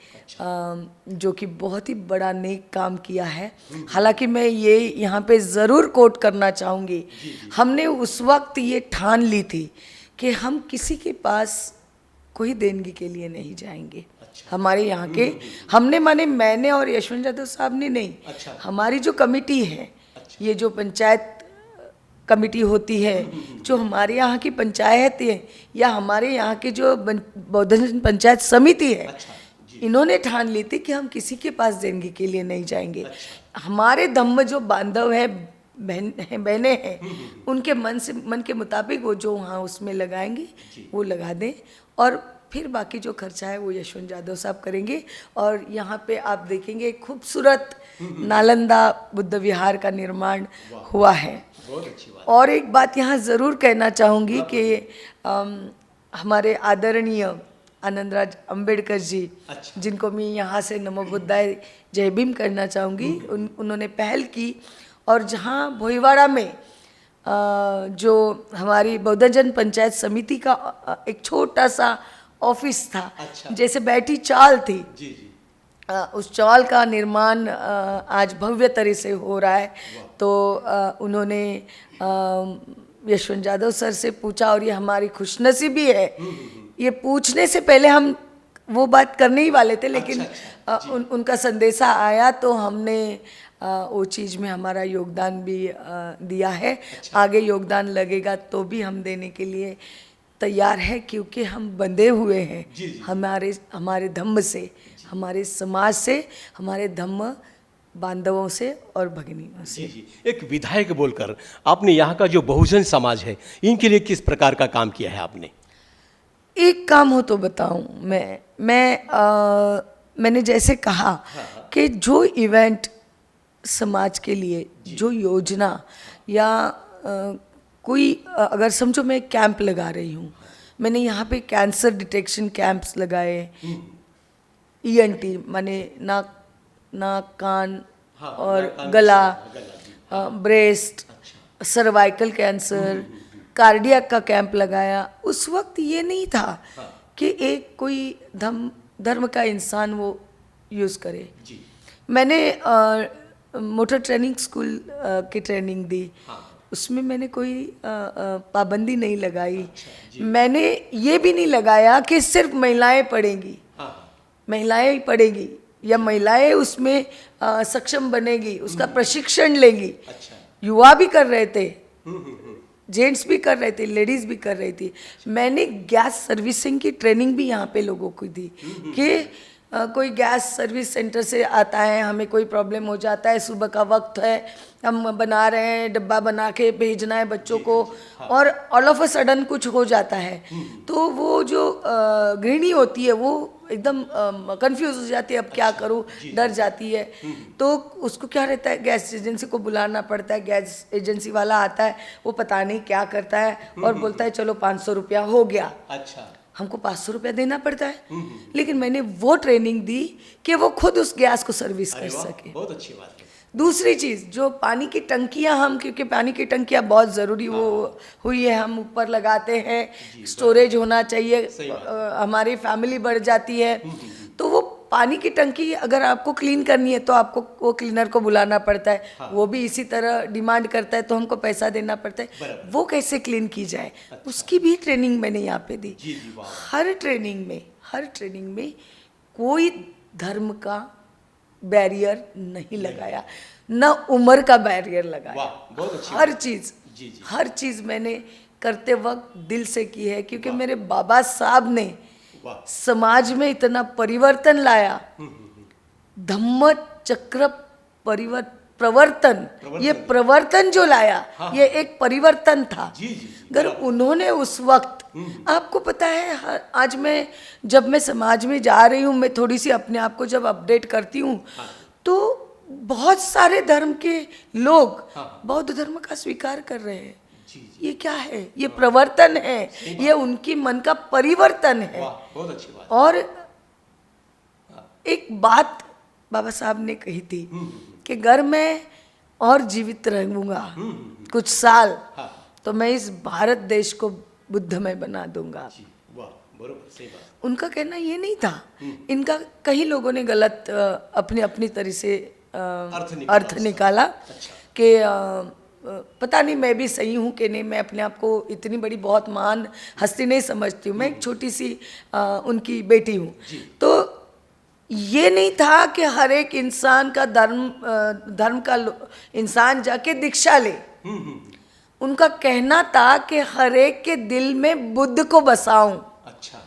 जो कि बहुत ही बड़ा नेक काम किया है। हालांकि मैं ये यहाँ पे ज़रूर कोट करना चाहूँगी, हमने उस वक्त ये ठान ली थी कि हम किसी के पास कोई देनगी के लिए नहीं जाएंगे। हमारे यहाँ के हमने माने मैंने और यशवंत जाधव साहब ने नहीं, हमारी जो कमिटी है, ये जो पंचायत कमिटी होती है, जो हमारे यहाँ की पंचायत है या हमारे यहाँ की जो बौद्ध पंचायत समिति है, इन्होंने ठान ली थी कि हम किसी के पास देनगी के लिए नहीं जाएंगे। हमारे धम्म जो बांधव है, बहनें हैं, उनके मन के मुताबिक वो जो वहाँ उसमें लगाएंगे वो लगा दें, और फिर बाकी जो खर्चा है वो यशवंत जाधव साहब करेंगे। और यहाँ पे आप देखेंगे खूबसूरत नालंदा बुद्ध विहार का निर्माण हुआ है। और एक बात यहाँ ज़रूर कहना चाहूँगी कि हमारे आदरणीय आनंदराज अंबेडकर जी, जिनको मैं यहाँ से नमो बुद्धाय जय भीम करना चाहूँगी, उन्होंने पहल की, और जहाँ भोईवाड़ा में जो हमारी बौद्धजन पंचायत समिति का एक छोटा सा ऑफिस था, जैसे बैठी चाल थी, उस चाल का निर्माण आज भव्य तरह से हो रहा है। तो उन्होंने यशवंत जाधव सर से पूछा, और ये हमारी खुशनसीबी है, ये पूछने से पहले हम वो बात करने ही वाले थे, लेकिन उनका संदेशा आया तो हमने वो चीज़ में हमारा योगदान भी दिया है। आगे योगदान लगेगा तो भी हम देने के लिए तैयार है, क्योंकि हम बंधे हुए हैं हमारे धम्म से, हमारे समाज से। हमारे धम्म बांधवों से और भगिनियों से। जी जी, एक विधायक बोलकर आपने यहाँ का जो बहुजन समाज है इनके लिए किस प्रकार का काम किया है आपने? एक काम हो तो बताऊं मैंने जैसे कहा कि जो इवेंट समाज के लिए, जो योजना या कोई अगर समझो मैं कैंप लगा रही हूँ, मैंने यहाँ पे कैंसर डिटेक्शन कैंप्स लगाए, ईएनटी माने नाक कान और गला, ब्रेस्ट, सर्वाइकल कैंसर, कार्डियक का कैंप लगाया। उस वक्त ये नहीं था कि एक कोई धर्म का इंसान वो यूज़ करे। मैंने मोटर ट्रेनिंग स्कूल की ट्रेनिंग दी, उसमें मैंने कोई पाबंदी नहीं लगाई। मैंने ये भी नहीं लगाया कि सिर्फ महिलाएं पढ़ेंगी, महिलाएं ही पढ़ेगी या महिलाएं उसमें सक्षम बनेगी, उसका प्रशिक्षण लेंगी। युवा भी कर रहे थे, जेंट्स भी कर रहे थे, लेडीज भी कर रही थी। मैंने गैस सर्विसिंग की ट्रेनिंग भी यहाँ पे लोगों को दी कि कोई गैस सर्विस सेंटर से आता है, हमें कोई प्रॉब्लम हो जाता है, सुबह का वक्त है, हम बना रहे हैं, डब्बा बना के भेजना है बच्चों को, और ऑल ऑफ अ सडन कुछ हो जाता है, तो वो जो गृहिणी होती है वो एकदम कंफ्यूज हो जाती है, अब क्या करूं, डर जाती है। तो उसको क्या रहता है, गैस एजेंसी को बुलाना पड़ता है, गैस एजेंसी वाला आता है, वो पता नहीं क्या करता है और बोलता है चलो 500 रुपया हो गया। अच्छा, हमको 500 रुपया देना पड़ता है। लेकिन मैंने वो ट्रेनिंग दी कि वो खुद उस गैस को सर्विस कर सके। बहुत अच्छी बात है। दूसरी चीज़, जो पानी की टंकियां, हम क्योंकि पानी की टंकियां बहुत ज़रूरी वो हुई है, हम ऊपर लगाते हैं, स्टोरेज होना चाहिए, हमारी फैमिली बढ़ जाती है, तो वो पानी की टंकी अगर आपको क्लीन करनी है तो आपको वो क्लीनर को बुलाना पड़ता है, वो भी इसी तरह डिमांड करता है तो हमको पैसा देना पड़ता है। वो कैसे क्लीन की जाए, उसकी भी ट्रेनिंग मैंने यहाँ पे दी। हर ट्रेनिंग में कोई धर्म का बैरियर नहीं लगाया, न उम्र का बैरियर लगाया। हर चीज मैंने करते वक्त दिल से की है, क्योंकि मेरे बाबा साहब ने समाज में इतना परिवर्तन लाया। धम्म चक्र प्रवर्तन, ये प्रवर्तन जो लाया, ये एक परिवर्तन था। अगर उन्होंने उस वक्त, आपको पता है, आज जब मैं समाज में जा रही हूँ, मैं थोड़ी सी अपने आप को जब अपडेट करती हूँ, तो बहुत सारे धर्म के लोग बौद्ध धर्म का स्वीकार कर रहे हैं। ये क्या है? ये प्रवर्तन है, ये उनकी मन का परिवर्तन है। बहुत अच्छी बात। और एक बात बाबा साहब ने कही थी कि अगर मैं और जीवित रहूंगा कुछ साल, तो मैं इस भारत देश को बुद्धमय बना दूंगा। उनका कहना ये नहीं था, इनका कई लोगों ने गलत अपनी अपनी तरह से अर्थ निकाला कि पता नहीं मैं भी सही हूँ कि नहीं। मैं अपने आप को इतनी बड़ी बहुत महान हस्ती नहीं समझती हूँ, मैं एक छोटी सी उनकी बेटी हूँ। तो ये नहीं था कि हर एक इंसान का धर्म का इंसान जाके दीक्षा ले। उनका कहना था कि हर एक के दिल में बुद्ध को बसाऊं। अच्छा।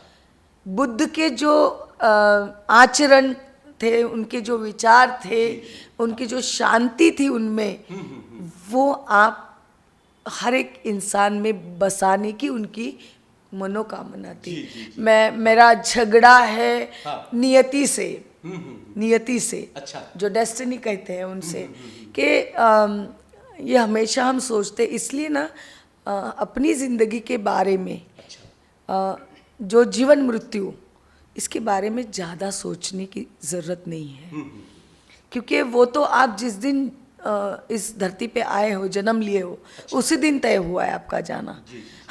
बुद्ध के जो आचरण थे, उनके जो विचार थे, उनकी जो शांति थी उनमें, वो आप हर एक इंसान में बसाने की उनकी मनोकामना थी। मेरा झगड़ा है नियति से, नियति से, अच्छा, जो डेस्टिनी कहते हैं उनसे, कि ये हमेशा हम सोचते, इसलिए ना अपनी जिंदगी के बारे में, जो जीवन मृत्यु, इसके बारे में ज़्यादा सोचने की ज़रूरत नहीं है। क्योंकि वो तो आप जिस दिन इस धरती पे आए हो, जन्म लिए हो, उसी दिन तय हुआ है आपका जाना।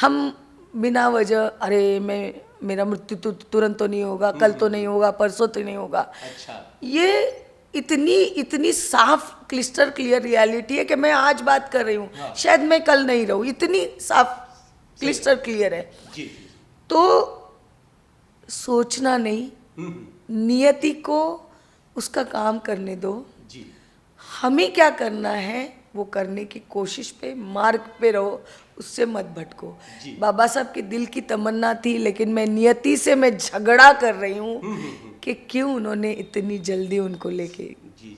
हम बिना वजह, अरे मेरा मृत्यु तो तुरंत तो नहीं होगा, कल तो नहीं होगा, परसों तो नहीं होगा, ये इतनी साफ क्लिस्टर क्लियर रियलिटी है कि मैं आज बात कर रही हूँ, शायद मैं कल नहीं रहूँ, इतनी साफ क्लिस्टर क्लियर है। तो सोचना नहीं, नियति को उसका काम करने दो। हमें क्या करना है वो करने की कोशिश पे, मार्ग पे रहो, उससे मत भटको। बाबा साहब के दिल की तमन्ना थी, लेकिन मैं नियति से मैं झगड़ा कर रही हूँ कि क्यों उन्होंने इतनी जल्दी उनको लेके,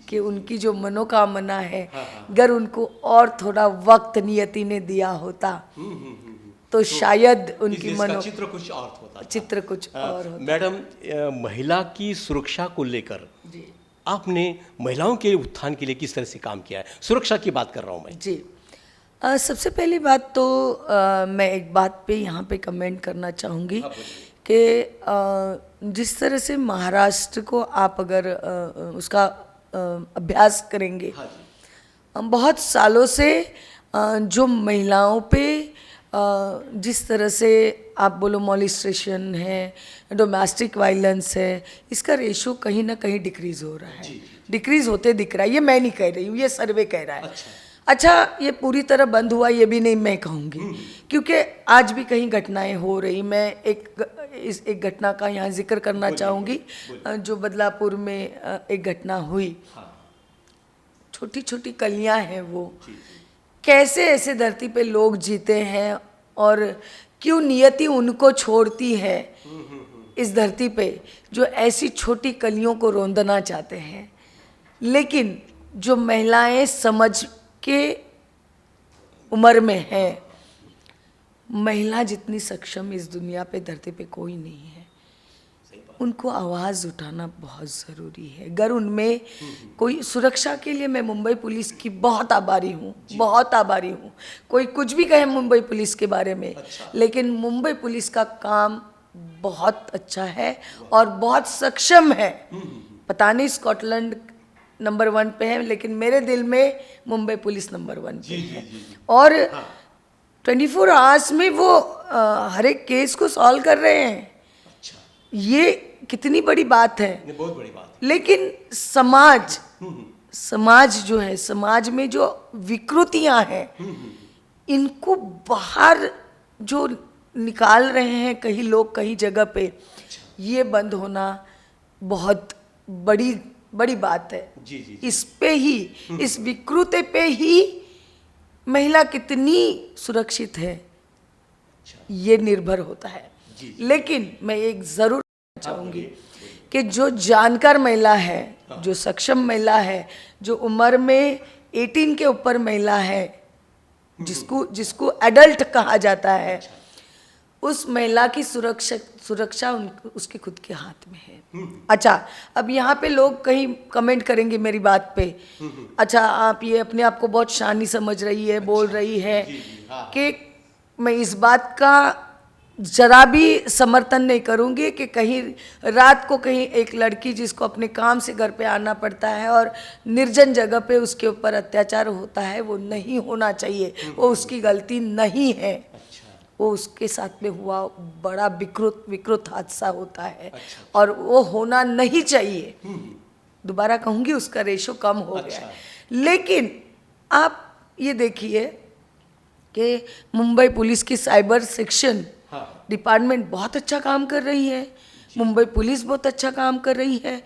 कि उनकी जो मनोकामना है, अगर उनको और थोड़ा वक्त नियति ने दिया होता तो शायद उनकी चित्र कुछ और होता। चित्र कुछ और होता। मैडम, महिला की सुरक्षा को लेकर जी आपने महिलाओं के उत्थान के लिए किस तरह से काम किया है? सुरक्षा की बात कर रहा हूँ मैं। जी। सबसे पहली बात तो मैं एक बात पे यहाँ पे कमेंट करना चाहूँगी कि जिस तरह से महाराष्ट्र को आप अगर उसका अभ्यास करेंगे, बहुत सालों से जो महिलाओं पे जिस तरह से आप बोलो मॉलिस्ट्रेशन है, डोमेस्टिक वायलेंस है, इसका रेशो कहीं ना कहीं डिक्रीज हो रहा है। डिक्रीज होते दिख रहा है, ये मैं नहीं कह रही हूँ, ये सर्वे कह रहा है। अच्छा, ये पूरी तरह बंद हुआ ये भी नहीं मैं कहूँगी, क्योंकि आज भी कहीं घटनाएं हो रही। मैं एक घटना का यहाँ जिक्र करना चाहूँगी, जो बदलापुर में एक घटना हुई। छोटी छोटी कलियाँ हैं वो, कैसे ऐसे धरती पे लोग जीते हैं और क्यों नियति उनको छोड़ती है इस धरती पे, जो ऐसी छोटी कलियों को रोंदना चाहते हैं। लेकिन जो महिलाएं समझ के उम्र में हैं, महिला जितनी सक्षम इस दुनिया पे धरती पे कोई नहीं है। उनको आवाज़ उठाना बहुत ज़रूरी है। अगर उनमें कोई सुरक्षा के लिए, मैं मुंबई पुलिस की बहुत आभारी हूँ, बहुत आभारी हूँ। कोई कुछ भी कहे मुंबई पुलिस के बारे में, लेकिन मुंबई पुलिस का काम बहुत अच्छा है और बहुत सक्षम है। पता नहीं स्कॉटलैंड नंबर 1 पे है, लेकिन मेरे दिल में मुंबई पुलिस नंबर 1 पे है। और 24 आवर्स में वो हर एक केस को सॉल्व कर रहे हैं। ये कितनी बड़ी बात है, बहुत बड़ी बात। लेकिन समाज जो है, समाज में जो विकृतियां हैं, इनको बाहर जो निकाल रहे हैं कई लोग कई जगह पे, ये बंद होना बहुत बड़ी बड़ी बात है। इस पे ही, इस विकृति पे ही महिला कितनी सुरक्षित है ये निर्भर होता है। लेकिन मैं एक जरूर चाहूंगी कि जो जानकार महिला है, जो सक्षम महिला है, जो उम्र में 18 के ऊपर महिला है, जिसको एडल्ट कहा जाता है, उस महिला की सुरक्षा उसके खुद के हाथ में है। अच्छा, अब यहाँ पे लोग कहीं कमेंट करेंगे मेरी बात पे, अच्छा आप ये अपने आप को बहुत शानी समझ रही है, बोल रही है, कि मैं इस बात का जरा भी समर्थन नहीं करूंगी कि कहीं रात को कहीं एक लड़की जिसको अपने काम से घर पे आना पड़ता है और निर्जन जगह पे उसके ऊपर अत्याचार होता है, वो नहीं होना चाहिए, वो उसकी गलती नहीं है। वो उसके साथ में हुआ बड़ा विकृत हादसा होता है और वो होना नहीं चाहिए। दोबारा कहूँगी, उसका रेशो कम हो गया है। लेकिन आप ये देखिए कि मुंबई पुलिस की साइबर सेक्शन डिपार्टमेंट बहुत अच्छा काम कर रही है, मुंबई पुलिस बहुत अच्छा काम कर रही है।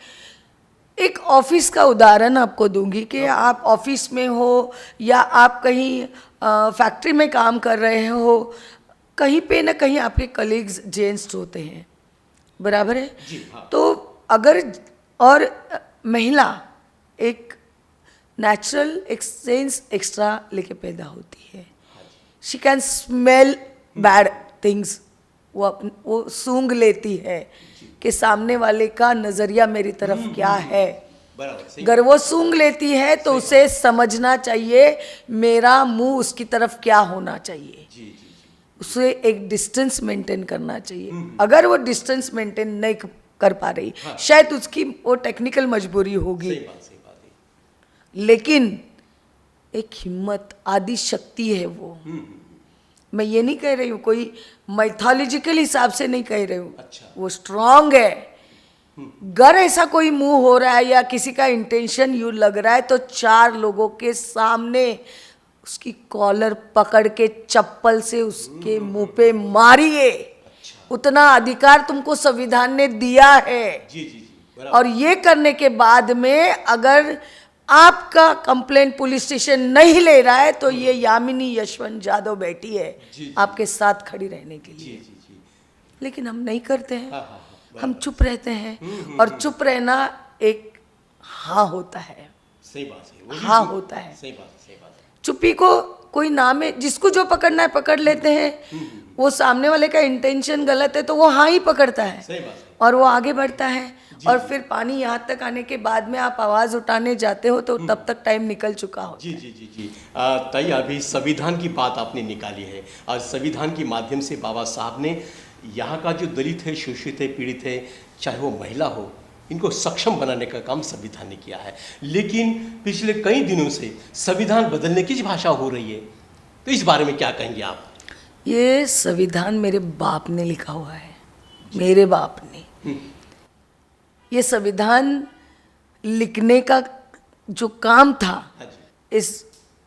एक ऑफिस का उदाहरण आपको दूंगी कि आप ऑफिस में हो या आप कहीं फैक्ट्री में काम कर रहे हो, कहीं पे ना कहीं आपके कलीग्स जेंट्स होते हैं, बराबर है? तो अगर और महिला एक नेचुरल सेंस एक्स्ट्रा लेके पैदा होती है, she can smell bad things, वो सूंघ लेती है कि सामने वाले का नजरिया मेरी तरफ क्या है। अगर वो सूंघ लेती है तो उसे समझना चाहिए मेरा मुंह उसकी तरफ क्या होना चाहिए, उसे एक डिस्टेंस मेंटेन करना चाहिए। अगर वो डिस्टेंस मेंटेन नहीं कर पा रही, शायद उसकी वो टेक्निकल मजबूरी होगी, लेकिन एक हिम्मत आदि शक्ति है वो। मैं ये नहीं कह रही हूँ, कोई माइथोलॉजिकल हिसाब से नहीं कह रही हूँ, वो स्ट्रांग है। अगर ऐसा कोई मुंह हो रहा है या किसी का इंटेंशन यू लग रहा है तो 4 लोगों के सामने उसकी कॉलर पकड़ के चप्पल से उसके मुंह पे मारिए। उतना अधिकार तुमको संविधान ने दिया है। और ये करने के बाद में अगर आपका कंप्लेंट पुलिस स्टेशन नहीं ले रहा है तो ये यामिनी यशवंत जादव बैठी है आपके साथ खड़ी रहने के लिए। लेकिन हम नहीं करते हैं, हम चुप रहते हैं, और चुप रहना एक हाँ होता है। सही बात है, हाँ होता है। सही बात है। चुप्पी को कोई नाम है, जिसको जो पकड़ना है पकड़ लेते हैं। वो सामने वाले का इंटेंशन गलत है तो वो हाँ ही पकड़ता है। सही बात है। और वो आगे बढ़ता है, और फिर पानी यहाँ तक आने के बाद में आप आवाज उठाने जाते हो तो तब तक टाइम निकल चुका हो। जी। ताई, अभी संविधान की बात आपने निकाली है, और संविधान के माध्यम से बाबा साहब ने यहाँ का जो दलित है, शोषित है, पीड़ित है, चाहे वो महिला हो, इनको सक्षम बनाने का काम संविधान ने किया है। लेकिन पिछले कई दिनों से संविधान बदलने की भाषा हो रही है, तो इस बारे में क्या कहेंगे आप? ये संविधान मेरे बाप ने लिखा हुआ है, मेरे बाप ने। ये संविधान लिखने का जो काम था, इस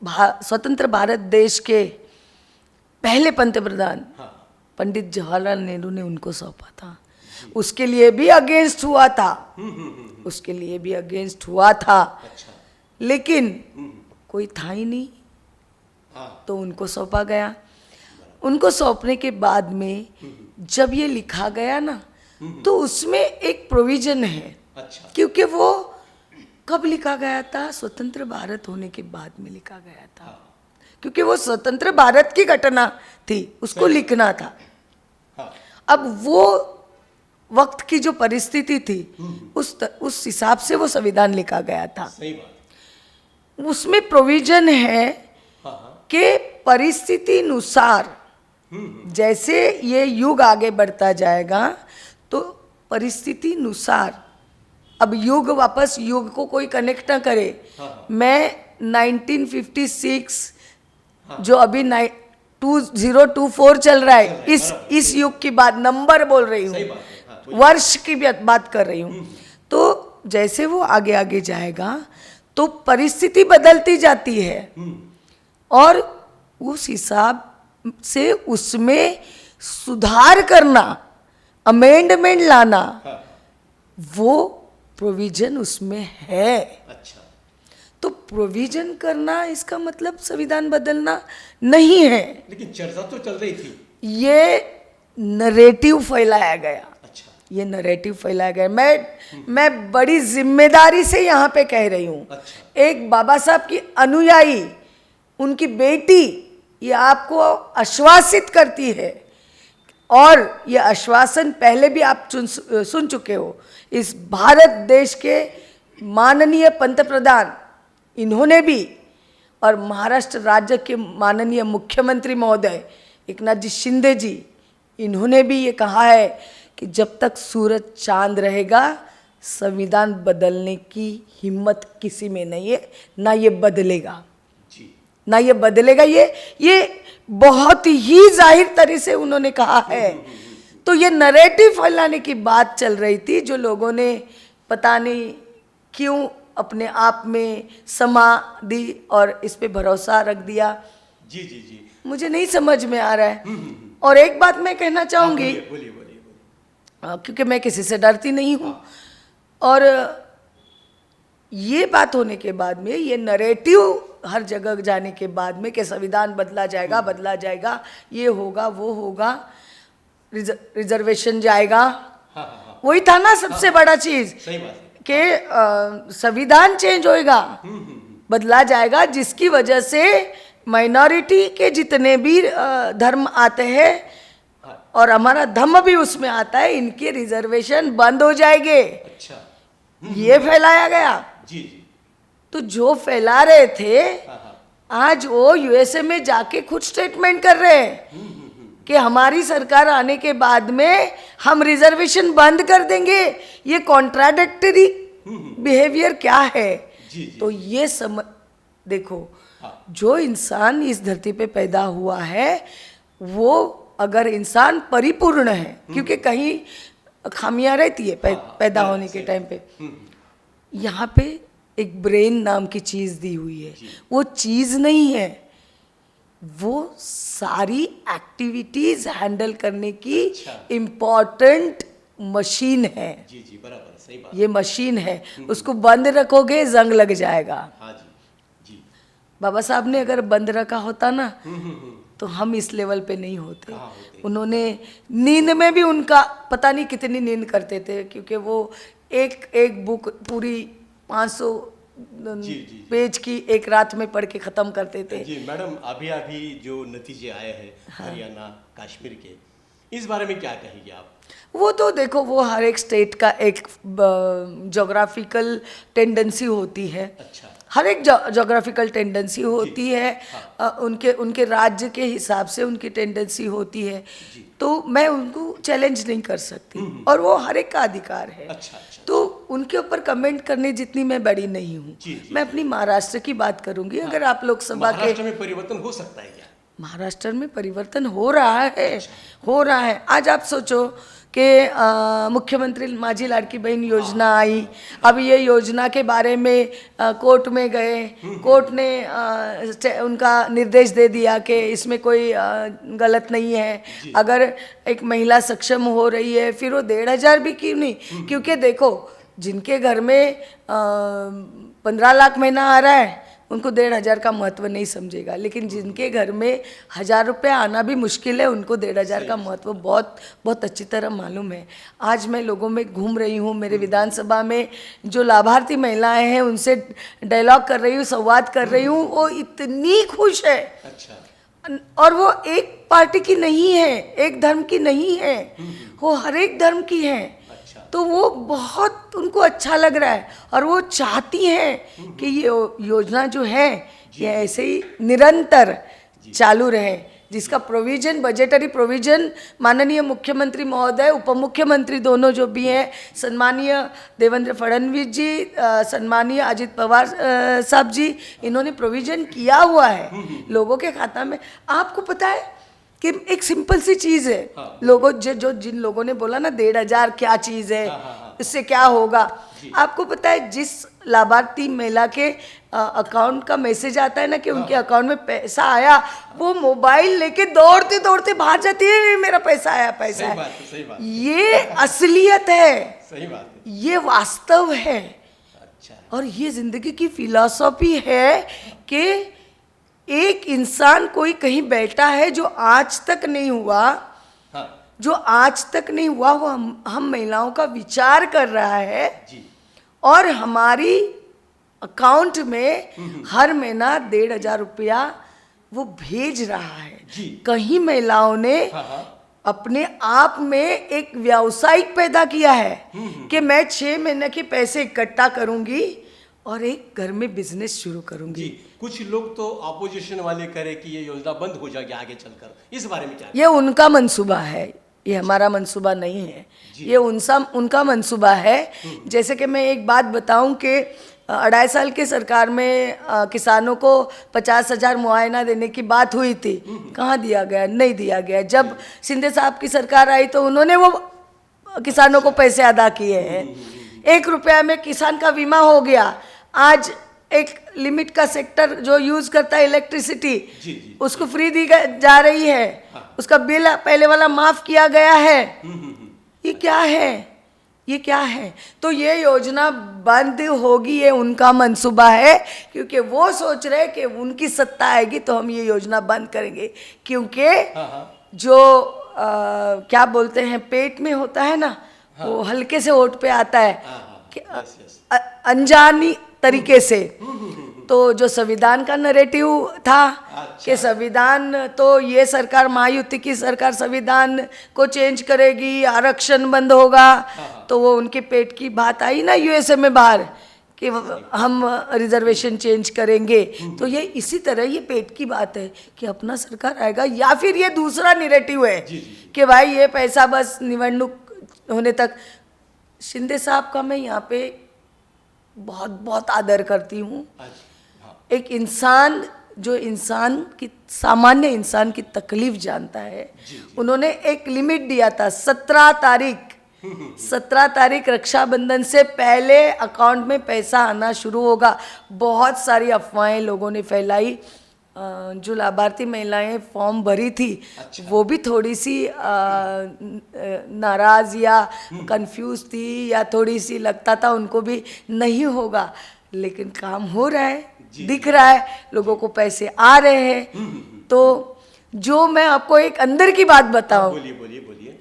स्वतंत्र भारत देश के पहले पंतप्रधान पंडित जवाहरलाल नेहरू ने उनको सौंपा था। उसके लिए भी अगेंस्ट हुआ था, उसके लिए भी अगेंस्ट हुआ था। लेकिन कोई था ही नहीं, तो उनको सौंपा गया। उनको सौंपने के बाद में जब ये लिखा गया ना, तो उसमें एक प्रोविजन है। क्योंकि वो कब लिखा गया था? स्वतंत्र भारत होने के बाद में लिखा गया था। क्योंकि वो स्वतंत्र भारत की घटना थी, उसको लिखना था। अब वो वक्त की जो परिस्थिति थी, उस हिसाब से वो संविधान लिखा गया था। सही बात। उसमें प्रोविजन है कि परिस्थिति अनुसार जैसे ये युग आगे बढ़ता जाएगा, तो परिस्थिति अनुसार, अब युग वापस युग को कोई कनेक्ट ना करे। मैं 1956 जो अभी 2024 चल रहा है, इस युग की बात, नंबर बोल रही हूँ, वर्ष की बात कर रही हूँ। तो जैसे वो आगे आगे जाएगा तो परिस्थिति बदलती जाती है, और उस हिसाब से उसमें सुधार करना, अमेंडमेंट लाना, वो प्रोविजन उसमें है। अच्छा। तो प्रोविजन करना इसका मतलब संविधान बदलना नहीं है। लेकिन चर्चा तो चल रही थी। ये नरेटिव फैलाया गया। अच्छा। ये नरेटिव फैलाया गया। मैं बड़ी जिम्मेदारी से यहाँ पे कह रही हूँ। अच्छा। एक बाबा साहब की अनुयायी, उनकी बेटी, ये आपको आश्वासित करती है, और ये आश्वासन पहले भी आप सुन चुके हो। इस भारत देश के माननीय पंतप्रधान, इन्होंने भी, और महाराष्ट्र राज्य के माननीय मुख्यमंत्री महोदय एकनाथ जी शिंदे जी, इन्होंने भी ये कहा है कि जब तक सूरज चांद रहेगा, संविधान बदलने की हिम्मत किसी में नहीं है, ना ये बदलेगा, ना ये बदलेगा। ये बहुत ही जाहिर तरह से उन्होंने कहा है। तो ये नरेटिव फैलाने की बात चल रही थी, जो लोगों ने पता नहीं क्यों अपने आप में समाधि और इस पे भरोसा रख दिया। जी। मुझे नहीं समझ में आ रहा है। और एक बात मैं कहना चाहूँगी, बोलिए। क्योंकि मैं किसी से डरती नहीं हूँ, और ये बात होने के बाद में, ये नरेटिव हर जगह जाने के बाद में कि संविधान बदला जाएगा, ये होगा, वो होगा, रिजर्वेशन जाएगा। वही था ना सबसे बड़ा चीज, सही बात है कि संविधान चेंज होएगा, बदला जाएगा, जिसकी वजह से माइनॉरिटी के जितने भी धर्म आते हैं, और हमारा धर्म भी उसमें आता है, इनके रिजर्वेशन बंद हो जाएंगे। अच्छा। ये फैलाया गया। जी। तो जो फैला रहे थे, आज वो यूएसए में जाके खुद स्टेटमेंट कर रहे हैं कि हमारी सरकार आने के बाद में हम रिजर्वेशन बंद कर देंगे। ये कॉन्ट्राडिक्टरी बिहेवियर क्या है? तो ये देखो, जो इंसान इस धरती पे पैदा हुआ है, वो अगर इंसान परिपूर्ण है, क्योंकि कहीं खामियां रहती है पैदा होने के टाइम पे, यहाँ पे एक ब्रेन नाम की चीज दी हुई है। वो चीज नहीं है, वो सारी एक्टिविटीज हैंडल करने की इम्पोर्टेंट मशीन है, जी जी बराबर, सही बात। ये मशीन है, उसको बंद रखोगे जंग लग जाएगा। हाँ जी जी। बाबा साहब ने अगर बंद रखा होता ना तो हम इस लेवल पे नहीं होते। कहाँ होते? उन्होंने नींद में भी उनका पता नहीं कितनी नींद करते थे, क्योंकि वो एक एक बुक पूरी 500 जी। पेज की एक रात में पढ़ के ख़त्म करते थे। जी मैडम, अभी अभी जो नतीजे आए हैं हरियाणा कश्मीर के, इस बारे में क्या कहेंगे आप? वो तो देखो, वो हर एक स्टेट का एक जोग्राफिकल टेंडेंसी होती है। अच्छा। हर एक जोग्राफिकल टेंडेंसी होती है। उनके उनके राज्य के हिसाब से उनकी टेंडेंसी होती है। तो मैं उनको चैलेंज नहीं कर सकती, और वो हर एक का अधिकार है। अच्छा। तो उनके ऊपर कमेंट करने जितनी मैं बड़ी नहीं हूँ। मैं अपनी महाराष्ट्र की बात करूंगी। अगर आप लोकसभा के, महाराष्ट्र में परिवर्तन हो सकता है क्या? महाराष्ट्र में परिवर्तन हो रहा है, हो रहा है। आज आप सोचो कि मुख्यमंत्री माझी लाड़की बहन योजना आई। अब ये योजना के बारे में कोर्ट में गए, कोर्ट ने उनका निर्देश दे दिया कि इसमें कोई गलत नहीं है। अगर एक महिला सक्षम हो रही है, फिर वो 1,500 भी क्यों नहीं? क्योंकि देखो, जिनके घर में 15 लाख महीना आ रहा है उनको 1,500 का महत्व नहीं समझेगा, लेकिन जिनके घर में 1,000 रुपया आना भी मुश्किल है उनको 1,500 का महत्व बहुत बहुत अच्छी तरह मालूम है। आज मैं लोगों में घूम रही हूँ, मेरे विधानसभा में जो लाभार्थी महिलाएं हैं उनसे डायलॉग कर रही हूँ, संवाद कर रही हूँ, वो इतनी खुश है। अच्छा। और वो एक पार्टी की नहीं है, एक धर्म की नहीं है, वो हर एक धर्म की है। तो वो बहुत उनको अच्छा लग रहा है, और वो चाहती हैं कि ये योजना जो है ये ऐसे ही निरंतर चालू रहे, जिसका प्रोविजन, बजटरी प्रोविजन माननीय मुख्यमंत्री महोदय, उप मुख्यमंत्री दोनों जो भी हैं, सन्माननीय देवेंद्र फडणवीस जी, सन्माननीय अजित पवार साहब जी, इन्होंने प्रोविजन किया हुआ है लोगों के खाता में। आपको पता है कि एक सिंपल सी चीज़ है। लोगों जो जिन लोगों ने बोला ना 1,500 क्या चीज़ है, इससे क्या होगा, आपको पता है जिस लाभार्थी महिला के अकाउंट का मैसेज आता है ना कि उनके अकाउंट में पैसा आया, वो मोबाइल लेके दौड़ते दौड़ते बाहर जाती है, मेरा पैसा आया, पैसा आया। सही बात। ये असलियत है, सही बात है। ये वास्तव है। अच्छा। और ये जिंदगी की फिलॉसफी है कि एक इंसान कोई कहीं बैठा है जो आज तक नहीं हुआ, जो आज तक नहीं हुआ, वो हम महिलाओं का विचार कर रहा है जी। और हमारी अकाउंट में हर महीना 1,500 रुपया वो भेज रहा है। कहीं महिलाओं ने अपने आप में एक व्यवसायिक पैदा किया है कि मैं 6 महीने के पैसे इकट्ठा करूंगी और एक घर में बिजनेस शुरू करूंगी। जी। कुछ लोग तो अपोजिशन वाले करें कि ये योजना बंद हो जाएगी आगे चलकर, इस बारे में क्या? ये उनका मंसूबा है, ये हमारा मंसूबा नहीं है, ये उनका मंसूबा है। जैसे कि मैं एक बात बताऊं कि 2.5 साल के सरकार में किसानों को 50,000 मुआयना देने की बात हुई थी, कहाँ दिया गया? नहीं दिया गया। जब शिंदे साहब की सरकार आई तो उन्होंने वो किसानों को पैसे अदा किए हैं। 1 रुपया में किसान का बीमा हो गया। आज एक लिमिट का सेक्टर जो यूज करता है इलेक्ट्रिसिटी, उसको फ्री दी जा रही है, उसका बिल पहले वाला माफ किया गया है। ये क्या है? ये क्या है? तो ये योजना बंद होगी, ये उनका मंसूबा है, क्योंकि वो सोच रहे कि उनकी सत्ता आएगी तो हम ये योजना बंद करेंगे। क्योंकि जो क्या बोलते हैं, पेट में होता है ना, वो हल्के से होठ पे आता है अनजानी तरीके से। तो जो संविधान का नैरेटिव था कि संविधान तो ये सरकार, महायुति की सरकार संविधान को चेंज करेगी, आरक्षण बंद होगा, तो वो उनके पेट की बात आई ना यूएसए में बाहर कि हम रिजर्वेशन चेंज करेंगे। तो ये इसी तरह ये पेट की बात है कि अपना सरकार आएगा, या फिर ये दूसरा नैरेटिव है कि भाई ये पैसा बस निवडणूक होने तक। शिंदे साहब का मैं यहाँ पे बहुत बहुत आदर करती हूँ। एक इंसान जो इंसान की, सामान्य इंसान की तकलीफ जानता है, उन्होंने एक लिमिट दिया था 17 तारीख रक्षाबंधन से पहले अकाउंट में पैसा आना शुरू होगा। बहुत सारी अफवाहें लोगों ने फैलाई, जो लाभार्थी महिलाएं फॉर्म भरी थी वो भी थोड़ी सी नाराज या कंफ्यूज थी या थोड़ी सी लगता था उनको भी नहीं होगा, लेकिन काम हो रहा है, दिख रहा है, लोगों को पैसे आ रहे हैं। तो जो मैं आपको एक अंदर की बात बताऊं, बोलिए बोलिए बोलिए।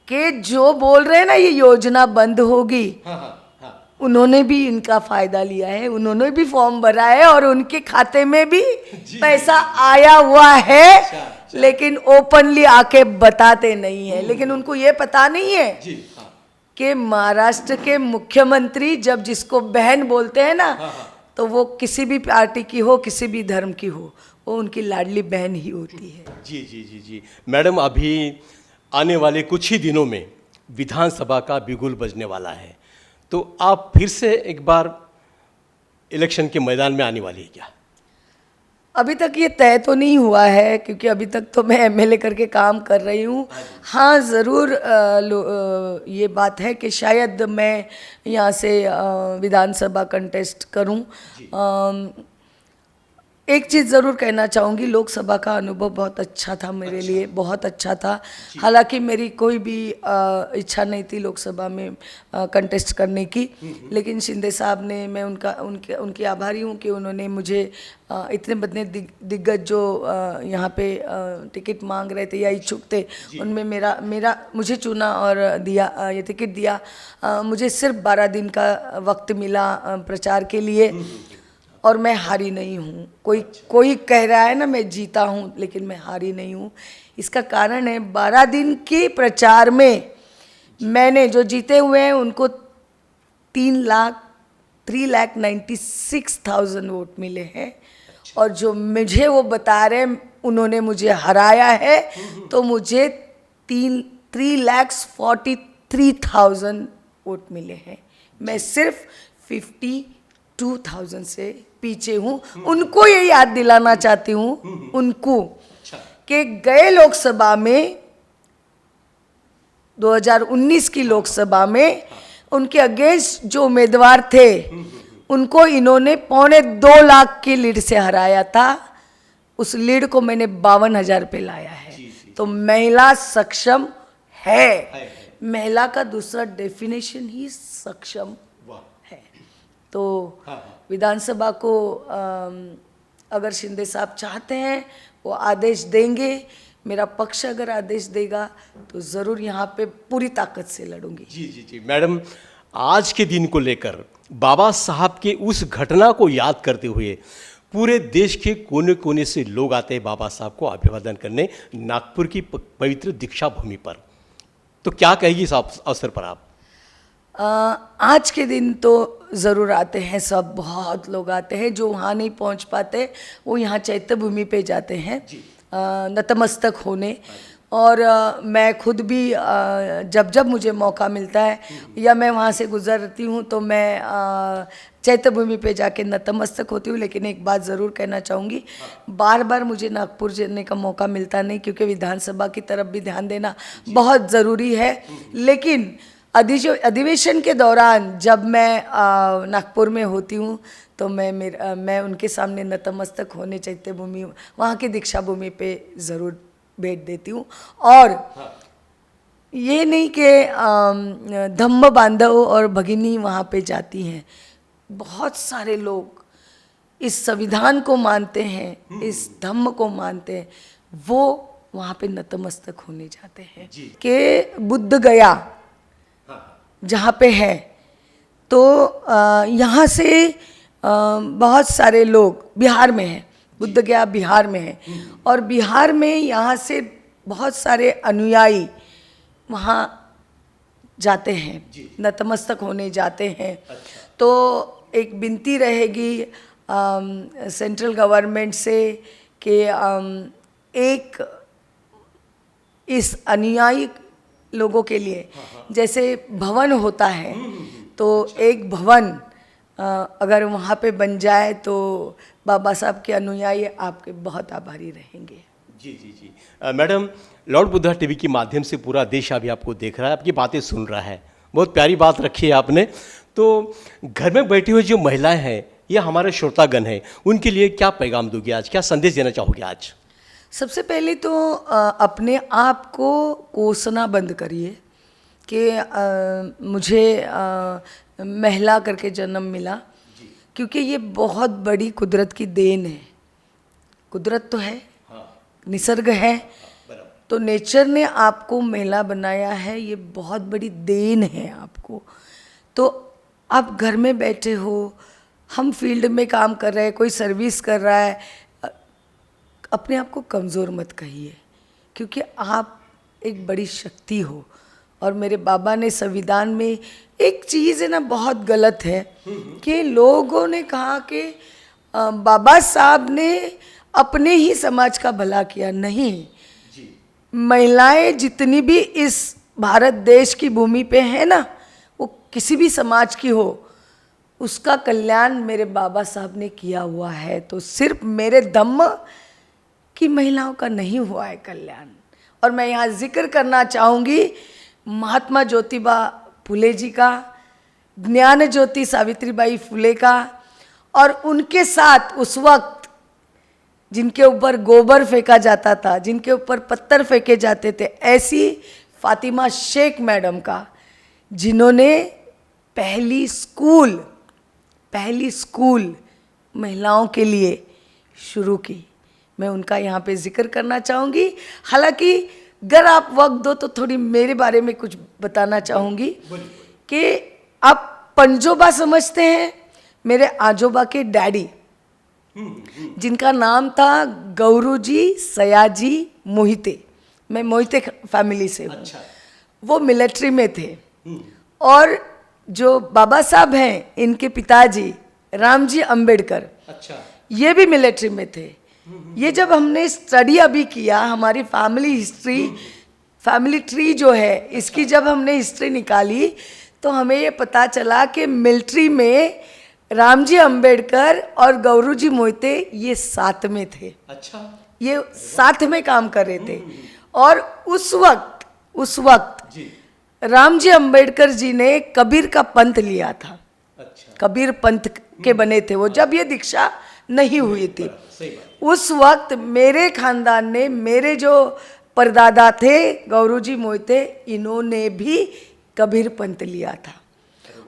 कि जो बोल रहे हैं ना ये योजना बंद होगी, उन्होंने भी इनका फायदा लिया है, उन्होंने भी फॉर्म भरा है और उनके खाते में भी पैसा आया हुआ है, लेकिन ओपनली आके बताते नहीं है। लेकिन उनको ये पता नहीं है कि महाराष्ट्र के मुख्यमंत्री जब जिसको बहन बोलते हैं ना, तो वो किसी भी पार्टी की हो, किसी भी धर्म की हो, वो उनकी लाडली बहन ही होती है। जी जी जी जी मैडम, अभी आने वाले कुछ ही दिनों में विधानसभा का बिगुल बजने वाला है, तो आप फिर से एक बार इलेक्शन के मैदान में आने वाली है क्या? अभी तक ये तय तो नहीं हुआ है, क्योंकि अभी तक तो मैं एमएलए करके काम कर रही हूँ। हाँ, ज़रूर ये बात है कि शायद मैं यहाँ से विधानसभा कंटेस्ट करूँ। एक चीज़ ज़रूर कहना चाहूँगी, लोकसभा का अनुभव बहुत अच्छा था मेरे लिए, बहुत अच्छा था। हालांकि मेरी कोई भी इच्छा नहीं थी लोकसभा में कंटेस्ट करने की, लेकिन शिंदे साहब ने, मैं उनकी आभारी हूँ कि उन्होंने मुझे इतने बड़े दिग्गज जो यहाँ पे टिकट मांग रहे थे या इच्छुक थे, उनमें मुझे चुना और दिया, ये टिकट दिया। मुझे सिर्फ 12 दिन का वक्त मिला प्रचार के लिए और मैं हारी नहीं हूँ। कोई कह रहा है ना मैं जीता हूँ, लेकिन मैं हारी नहीं हूँ। इसका कारण है 12 दिन के प्रचार में मैंने जो जीते हुए हैं उनको 3,96,000 वोट मिले हैं, और जो मुझे वो बता रहे हैं उन्होंने मुझे हराया है, तो मुझे 3,43,000 वोट मिले हैं। मैं सिर्फ 52,000 से पीछे हूँ। उनको ये याद दिलाना चाहती हूँ उनको कि गए लोकसभा में 2019 की लोकसभा में उनके अगेंस्ट जो उम्मीदवार थे उनको इन्होंने 2.25 लाख की लीड से हराया था। उस लीड को मैंने 52,000 पे लाया है। तो महिला सक्षम है। महिला का दूसरा डेफिनेशन ही सक्षम है। तो विधानसभा को अगर शिंदे साहब चाहते हैं वो आदेश देंगे, मेरा पक्ष अगर आदेश देगा तो ज़रूर यहाँ पे पूरी ताकत से लड़ूंगी। जी जी जी मैडम, आज के दिन को लेकर बाबा साहब के उस घटना को याद करते हुए पूरे देश के कोने कोने से लोग आते हैं बाबा साहब को अभिवादन करने नागपुर की पवित्र दीक्षा भूमि पर, तो क्या कहेगी इस अवसर पर आप? आज के दिन तो ज़रूर आते हैं सब, बहुत लोग आते हैं। जो वहाँ नहीं पहुँच पाते वो यहाँ चैत्य भूमि पे जाते हैं नतमस्तक होने। और मैं खुद भी जब मुझे मौका मिलता है या मैं वहाँ से गुजरती हूँ तो मैं चैत्य भूमि पे जाके नतमस्तक होती हूँ। लेकिन एक बात ज़रूर कहना चाहूँगी, बार बार मुझे नागपुर जाने का मौका मिलता नहीं, क्योंकि विधानसभा की तरफ भी ध्यान देना बहुत ज़रूरी है। लेकिन अधिवेशन के दौरान जब मैं नागपुर में होती हूँ तो मैं उनके सामने नतमस्तक होने चैत्य भूमि, वहाँ की दीक्षा भूमि पे ज़रूर भेंट देती हूँ। और ये नहीं कि धम्म बांधव और भगिनी वहाँ पे जाती हैं, बहुत सारे लोग इस संविधान को मानते हैं, इस धम्म को मानते हैं, वो वहाँ पे नतमस्तक होने जाते हैं। कि बुद्ध गया जहाँ पे है, तो यहाँ से बहुत सारे लोग बिहार में हैं, बुद्ध गया बिहार में है, और बिहार में यहाँ से बहुत सारे अनुयायी वहाँ जाते हैं, नतमस्तक होने जाते हैं। तो एक विनती रहेगी सेंट्रल गवर्नमेंट से कि एक इस अनुयायी लोगों के लिए जैसे भवन होता है, तो एक भवन अगर वहाँ पे बन जाए तो बाबा साहब के अनुयायी आपके बहुत आभारी रहेंगे। जी जी जी मैडम, लॉर्ड बुद्धा टीवी के माध्यम से पूरा देश अभी आपको देख रहा है, आपकी बातें सुन रहा है। बहुत प्यारी बात रखी है आपने। तो घर में बैठी हुई जो महिलाएं हैं ये हमारे श्रोतागण हैं, उनके लिए क्या पैगाम दोगे आज, क्या संदेश देना चाहोगे आज? सबसे पहले तो अपने आप को कोसना बंद करिए कि मुझे महिला करके जन्म मिला, क्योंकि ये बहुत बड़ी कुदरत की देन है। कुदरत तो है, निसर्ग है, तो नेचर ने आपको महिला बनाया है, ये बहुत बड़ी देन है आपको। तो आप घर में बैठे हो, हम फील्ड में काम कर रहे हैं, कोई सर्विस कर रहा है, अपने आप को कमज़ोर मत कहिए, क्योंकि आप एक बड़ी शक्ति हो। और मेरे बाबा ने संविधान में एक चीज़ है ना, बहुत गलत है कि लोगों ने कहा कि बाबा साहब ने अपने ही समाज का भला किया। नहीं, महिलाएं जितनी भी इस भारत देश की भूमि पे है ना, वो किसी भी समाज की हो, उसका कल्याण मेरे बाबा साहब ने किया हुआ है। तो सिर्फ मेरे धम्म की महिलाओं का नहीं हुआ है कल्याण। और मैं यहाँ जिक्र करना चाहूँगी महात्मा ज्योतिबा फुले जी का, ज्ञान ज्योति सावित्रीबाई फुले का, और उनके साथ उस वक्त जिनके ऊपर गोबर फेंका जाता था, जिनके ऊपर पत्थर फेंके जाते थे, ऐसी फातिमा शेख मैडम का, जिन्होंने पहली स्कूल महिलाओं के लिए शुरू की। मैं उनका यहाँ पे जिक्र करना चाहूँगी। हालांकि अगर आप वक्त दो तो थोड़ी मेरे बारे में कुछ बताना चाहूँगी कि आप पंजोबा समझते हैं, मेरे आजोबा के डैडी, जिनका नाम था गौरूजी सयाजी मोहिते। मैं मोहिते फैमिली से हूँ। अच्छा। वो मिलिट्री में थे। और जो बाबा साहब हैं, इनके पिताजी रामजी अंबेडकर, अच्छा, ये भी मिलिट्री में थे। ये जब हमने स्टडी अभी किया, हमारी फैमिली हिस्ट्री, फैमिली ट्री जो है, इसकी जब हमने हिस्ट्री निकाली तो हमें ये पता चला कि मिलिट्री में रामजी अंबेडकर और गौरूजी मोहिते ये साथ में थे। अच्छा, ये साथ में काम कर रहे थे। और उस वक्त रामजी अंबेडकर जी ने कबीर का पंथ लिया था। अच्छा। कबीर पंथ के बने थे वो, जब ये दीक्षा नहीं हुई थी। उस वक्त मेरे खानदान ने, मेरे जो परदादा थे गौरूजी मोहिते, इन्होंने भी कबीर पंथ लिया था।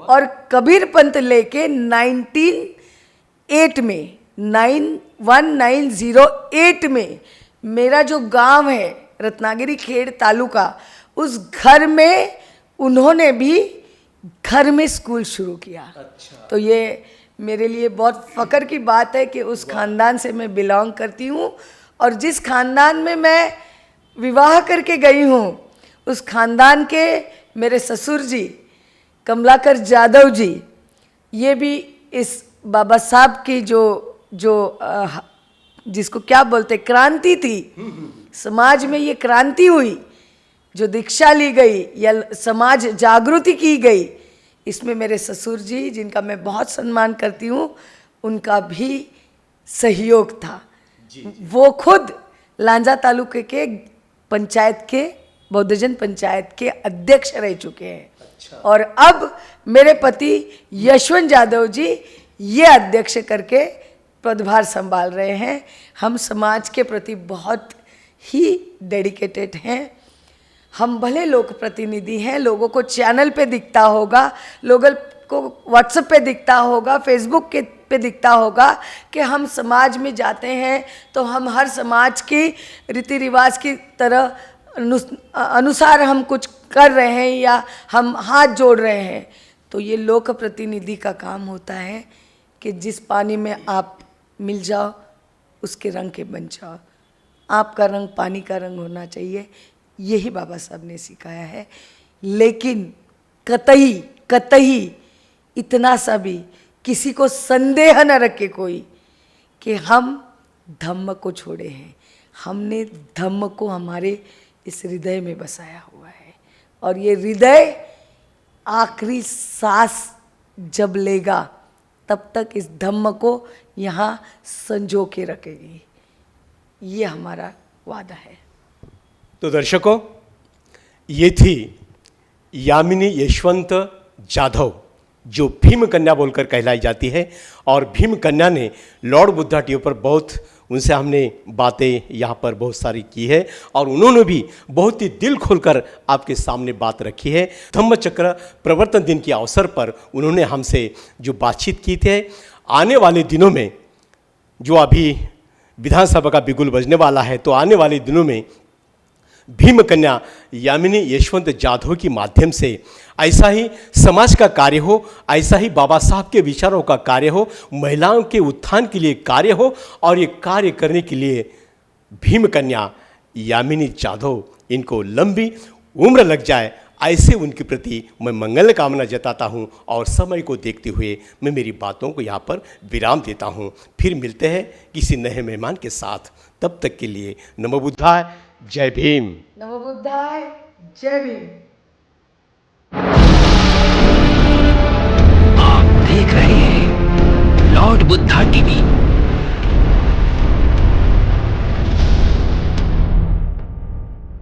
और कबीर पंथ लेके 1908 में मेरा जो गांव है रत्नागिरी खेड़ तालुका, उस घर में उन्होंने भी घर में स्कूल शुरू किया। अच्छा। तो ये मेरे लिए बहुत फ़ख्र की बात है कि उस खानदान से मैं बिलोंग करती हूँ। और जिस खानदान में मैं विवाह करके गई हूँ, उस खानदान के मेरे ससुर जी कमलाकर जादव जी, ये भी इस बाबा साहब की जिसको क्या बोलते, क्रांति थी, समाज में ये क्रांति हुई, जो दीक्षा ली गई या समाज जागृति की गई, इसमें मेरे ससुर जी, जिनका मैं बहुत सम्मान करती हूँ, उनका भी सहयोग था। वो खुद लांजा तालुके के पंचायत के, बौद्धजन पंचायत के अध्यक्ष रह चुके हैं। अच्छा। और अब मेरे पति यशवंत जादव जी ये अध्यक्ष करके पदभार संभाल रहे हैं। हम समाज के प्रति बहुत ही डेडिकेटेड हैं। हम भले लोक प्रतिनिधि हैं, लोगों को चैनल पे दिखता होगा, लोगों को व्हाट्सएप पे दिखता होगा, फेसबुक के पे दिखता होगा कि हम समाज में जाते हैं तो हम हर समाज की रीति रिवाज की तरह अनुसार हम कुछ कर रहे हैं या हम हाथ जोड़ रहे हैं। तो ये लोक प्रतिनिधि का काम होता है कि जिस पानी में आप मिल जाओ उसके रंग के बन जाओ। आपका रंग पानी का रंग होना चाहिए, यही बाबा साहब ने सिखाया है। लेकिन कतई इतना सा भी किसी को संदेह न रखे कोई कि हम धम्म को छोड़े हैं। हमने धम्म को हमारे इस हृदय में बसाया हुआ है, और ये हृदय आखिरी सांस जब लेगा तब तक इस धम्म को यहाँ संजो के रखेगी। ये हमारा वादा है। तो दर्शकों, ये थी यामिनी यशवंत जाधव, जो भीम कन्या बोलकर कहलाई जाती है। और भीम कन्या ने लॉर्ड बुद्धा टी पर बहुत, उनसे हमने बातें यहाँ पर बहुत सारी की है और उन्होंने भी बहुत ही दिल खोलकर आपके सामने बात रखी है। धम्म चक्र प्रवर्तन दिन के अवसर पर उन्होंने हमसे जो बातचीत की थी, आने वाले दिनों में जो अभी विधानसभा का बिगुल बजने वाला है, तो आने वाले दिनों में भीम कन्या यामिनी यशवंत जाधव के माध्यम से ऐसा ही समाज का कार्य हो, ऐसा ही बाबा साहब के विचारों का कार्य हो, महिलाओं के उत्थान के लिए कार्य हो, और ये कार्य करने के लिए भीम कन्या यामिनी जाधव इनको लंबी उम्र लग जाए, ऐसे उनके प्रति मैं मंगल कामना जताता हूँ। और समय को देखते हुए मैं मेरी बातों को यहाँ पर विराम देता हूँ। फिर मिलते हैं किसी नए मेहमान के साथ, तब तक के लिए नमो बुद्धाय, जय भीम। नमो बुद्धाय, जय भीम।